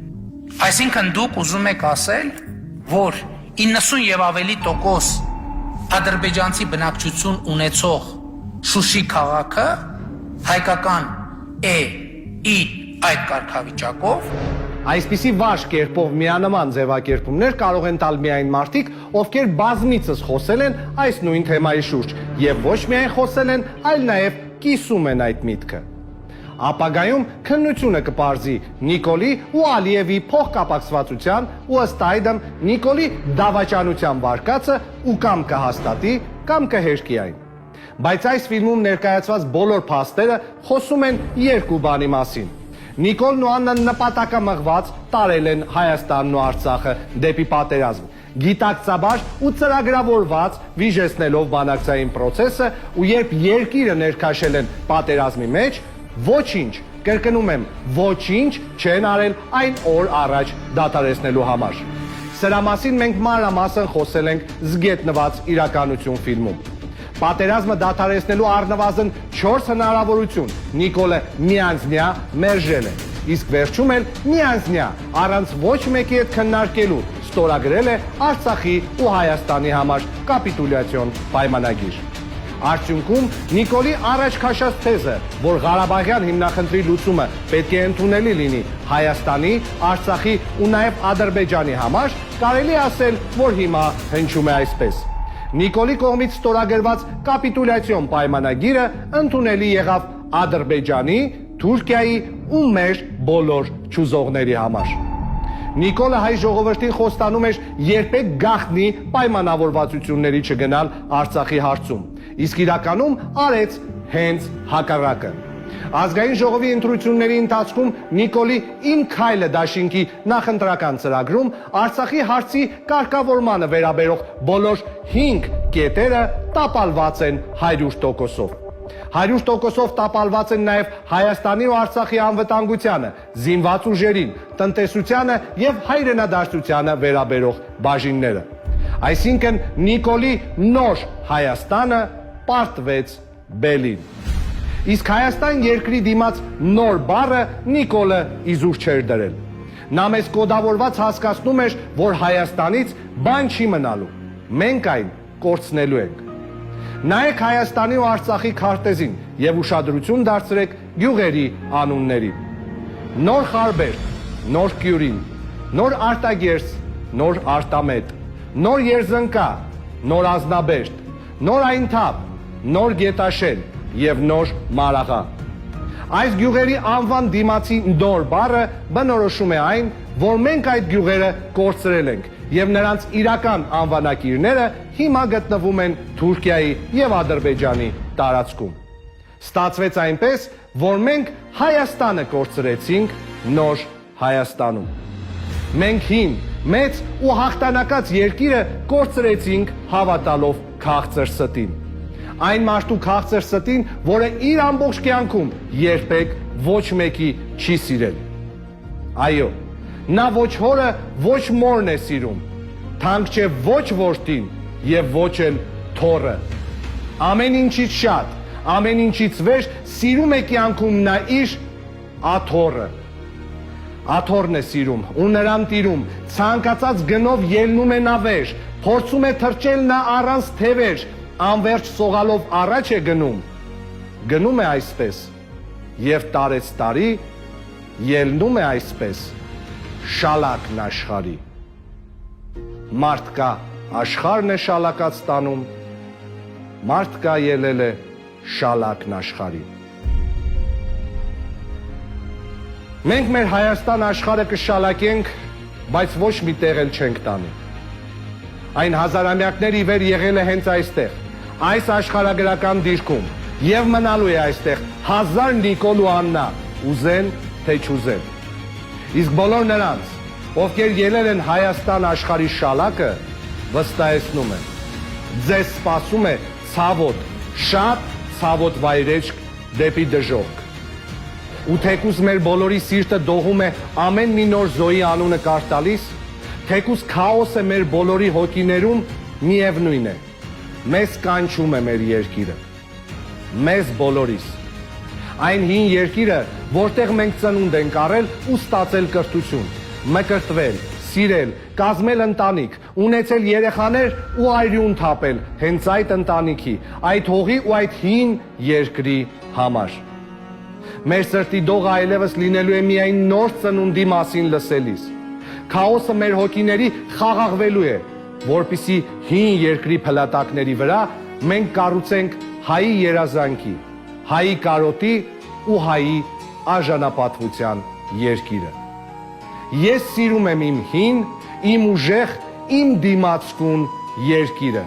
Այսինքն դուք ուզում եք ասել, որ 90 եւ ավելի տոկոս ադրբեջանցի բնակչություն ունեցող Շուշի քաղաքը հայկական է այդ կարգավիճակով։ Այսպիսի վարժ կերպով միանման ձևակերպումներ կարող են տալ միայն մարդիկ, ովքեր բազմիցս խոսել են այս նույն թեմայի շուրջ եւ ոչ միայն խոսել են, այլ նաեւ կիսում են այդ միտքը։ Ապագայում քննությունը կպարզի Նիկոլի ու Ալիևի փոխկապակցվածության ու ըստ այդմ Նիկոլի դավաճանության վարկածը ու կամ կհաստատի, կամ կհերկի այն։ Բայց այս ֆիլմում ներկայացված բոլոր փաստերը խոսում են երկու բանի մասին։ Նիկոլն ու Աննան նպատակամղված տարել են Հայաստանն ու Արցախը դեպի պատերազմ, գիտակցաբար ու ծրագրավորված վիժեցնելով բանակցային process-ը, ու երբ երկիրը ներքաշել են պատերազմի մեջ, ոչինչ, կրկնում եմ, ոչինչ չեն արել այն օր առաջ դադարեցնելու համար։ Սրա մասին մենք մանրամասն խոսել ենք զգետնված իրականություն ֆիլմում։ Պատերազմը դադարեցնելու առնվազն 4 հնարավորություն Նիկոլը միանձնյա մերժել է, իսկ վերջում էլ միանձնյա առանց ոչ մեկի հետ քննարկելու ստորագրել է Արցախի ու Հայաստանի համար կապիտուլյացիոն պայմանագիր։ Արդյունքում Նիկոլի առաջ քաշած թեզը, որ Ղարաբաղյան հիմնախնդրի լուծումը պետք է ընդունելի լինի Հայաստանի, Արցախի ու նաև Ադրբեջանի համար, կարելի ասել, որ հիմա հնչում է այսպես։ Նիկոլի կողմից ստորագրված կապիտուլյացիոն պայմանագիրը ընդունելի եղավ Ադրբեջանի, Թուրքիայի ու մեր բոլոր չուզողների համար։ Նիկոլը հայ ժողովրդին խոստանում էր երբեք գաղտնի պայմանավորվածությունների չգնալ Արցախի հարցում, իսկ իրականում արեց հենց հակառակը։ Ազգային ժողովի ընտրությունների ընթացքում Նիկոլի «Իմ քայլը» դաշինքի նախընտրական ծրագրում Արցախի հարցի կարգավորմանը վերաբերող բոլոր 5 կետերը տապալված են 100%-ով։ 100%-ով տապալված են նաև Հայաստանի ու Արցախի անվտանգությանը, զինված ուժերին, տնտեսությանը եւ հայրենադարձությանը վերաբերող բաժինները։ Այսինքն Նիկոլի նոր Հայաստանը պարտվեց բելին։ Իսկ Հայաստան երկրի դիմաց նոր բառը Նիկոլը իզուր չէր դրել։ Նա մեզ կոդավորված հասկացնում էր, որ Հայաստանից բան չի մնալու, մենք այն կորցնելու ենք։ Նայեք Հայաստանի ու Արցախի քարտեզին եւ ուշադրություն դարձրեք գյուղերի անուններին։ Նոր Խարբերդ, Նոր Կյուրին, Նոր Արտագերս, Նոր Արտամետ, Նոր Երզնկա, Նոր Ազնաբերդ, Նոր Այնթափ, Նոր Գետաշեն եւ Նոր Մարաղա։ Այս գյուղերի անվան դիմացի նոր բառը բնորոշում է այն, որ մենք այդ գյուղերը կորցրել ենք եւ նրանց իրական անվանակիրները հիմա գտնվում են Թուրքիայի եւ Ադրբեջանի տարածքում։ Ստացվեց այնպես, որ մենք Հայաստանը կորցրեցինք նոր Հայաստանում։ Մենք հին, մեծ ու հաղթանակած երկիրը կորցրեցինք հավատալով քաղցր ստին։ Այն մարդու քաղցր ստին, որը իր ամբողջ կյանքում երբեք ոչ մեկի չի սիրել։ Այո, նա ոչ հորը, ոչ մորն է սիրում, թանկ չէ ոչ որդին եւ ոչ էլ թոռը։ Ամեն ինչից շատ, ամեն ինչից վեր սիրում է կյանքում նա իր աթոռը։ Աթոռն է սիրում ու նրան տիրում, ցանկացած գնով ելնում է նա վեր, փորձում է թրջել նա առանց թևեր, անverջ սողալով առաջ է գնում է այսպես եւ տարեց տարի ելնում է այսպես շալակն աշխարի։ Մարդ կա աշխարհն է շալակած տանում, մարդ կա ելել է շալակն աշխարի։ Մենք մեր Հայաստան աշխարհը կշալակենք, բայց ոչ մի տեղ էլ չենք տանի։ Այն հազարամյակներ ի վեր եղել է հենց այստեղ, այս աշխարհագրական դիրքում, եւ մնալու է այստեղ 1000 Նիկոլ ու Աննա, ուզեն թե չուզեն։ Իսկ բոլոր նրանց, ովքեր ելել են Հայաստան աշխարհի շալակը, վստահեցնում եմ, ձեզ սպասում է ցավոտ, շատ ցավոտ վայրեջք դեպի դժոխք։ Ու թեկուզ մեր բոլորի սիրտը դողում է ամեն մի նոր զոհի անունը կարտալիս, թեկուզ քաոս է մեր բոլորի հոգիներում, միևնույն է, մեզ կանչում է մեր երկիրը, մեզ բոլորիս։ Այն հին երկիրը, որտեղ մենք ծնունդ ենք առել ու ստացել կրթություն, մկրտվել, սիրել, կազմել ընտանիք, ունեցել երեխաներ ու այրուն թափել հենց այդ ընտանիքի, այդ հողի ու այդ հին երկրի համար։ Մեր սրտի դողը այլևս լինելու է միայն նոր ծնունդի մասին լսելիս։ Քաոսը մեր հոգիների խաղաղվելու է, որպիսի հին երկրի փլատակների վրա մենք կառուցենք հայի երազանքի, հայի կարոտի ու հայի արժանապատվության երկիրը։ Ես սիրում եմ իմ հին, իմ ուժեղ, իմ դիմացկուն երկիրը։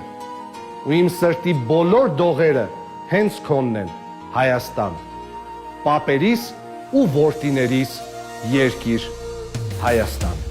Ու իմ սրտի բոլոր դողերը հենց քոնն են, Հայաստան։ Պապերիս ու որդիներիս երկիր Հայաստան։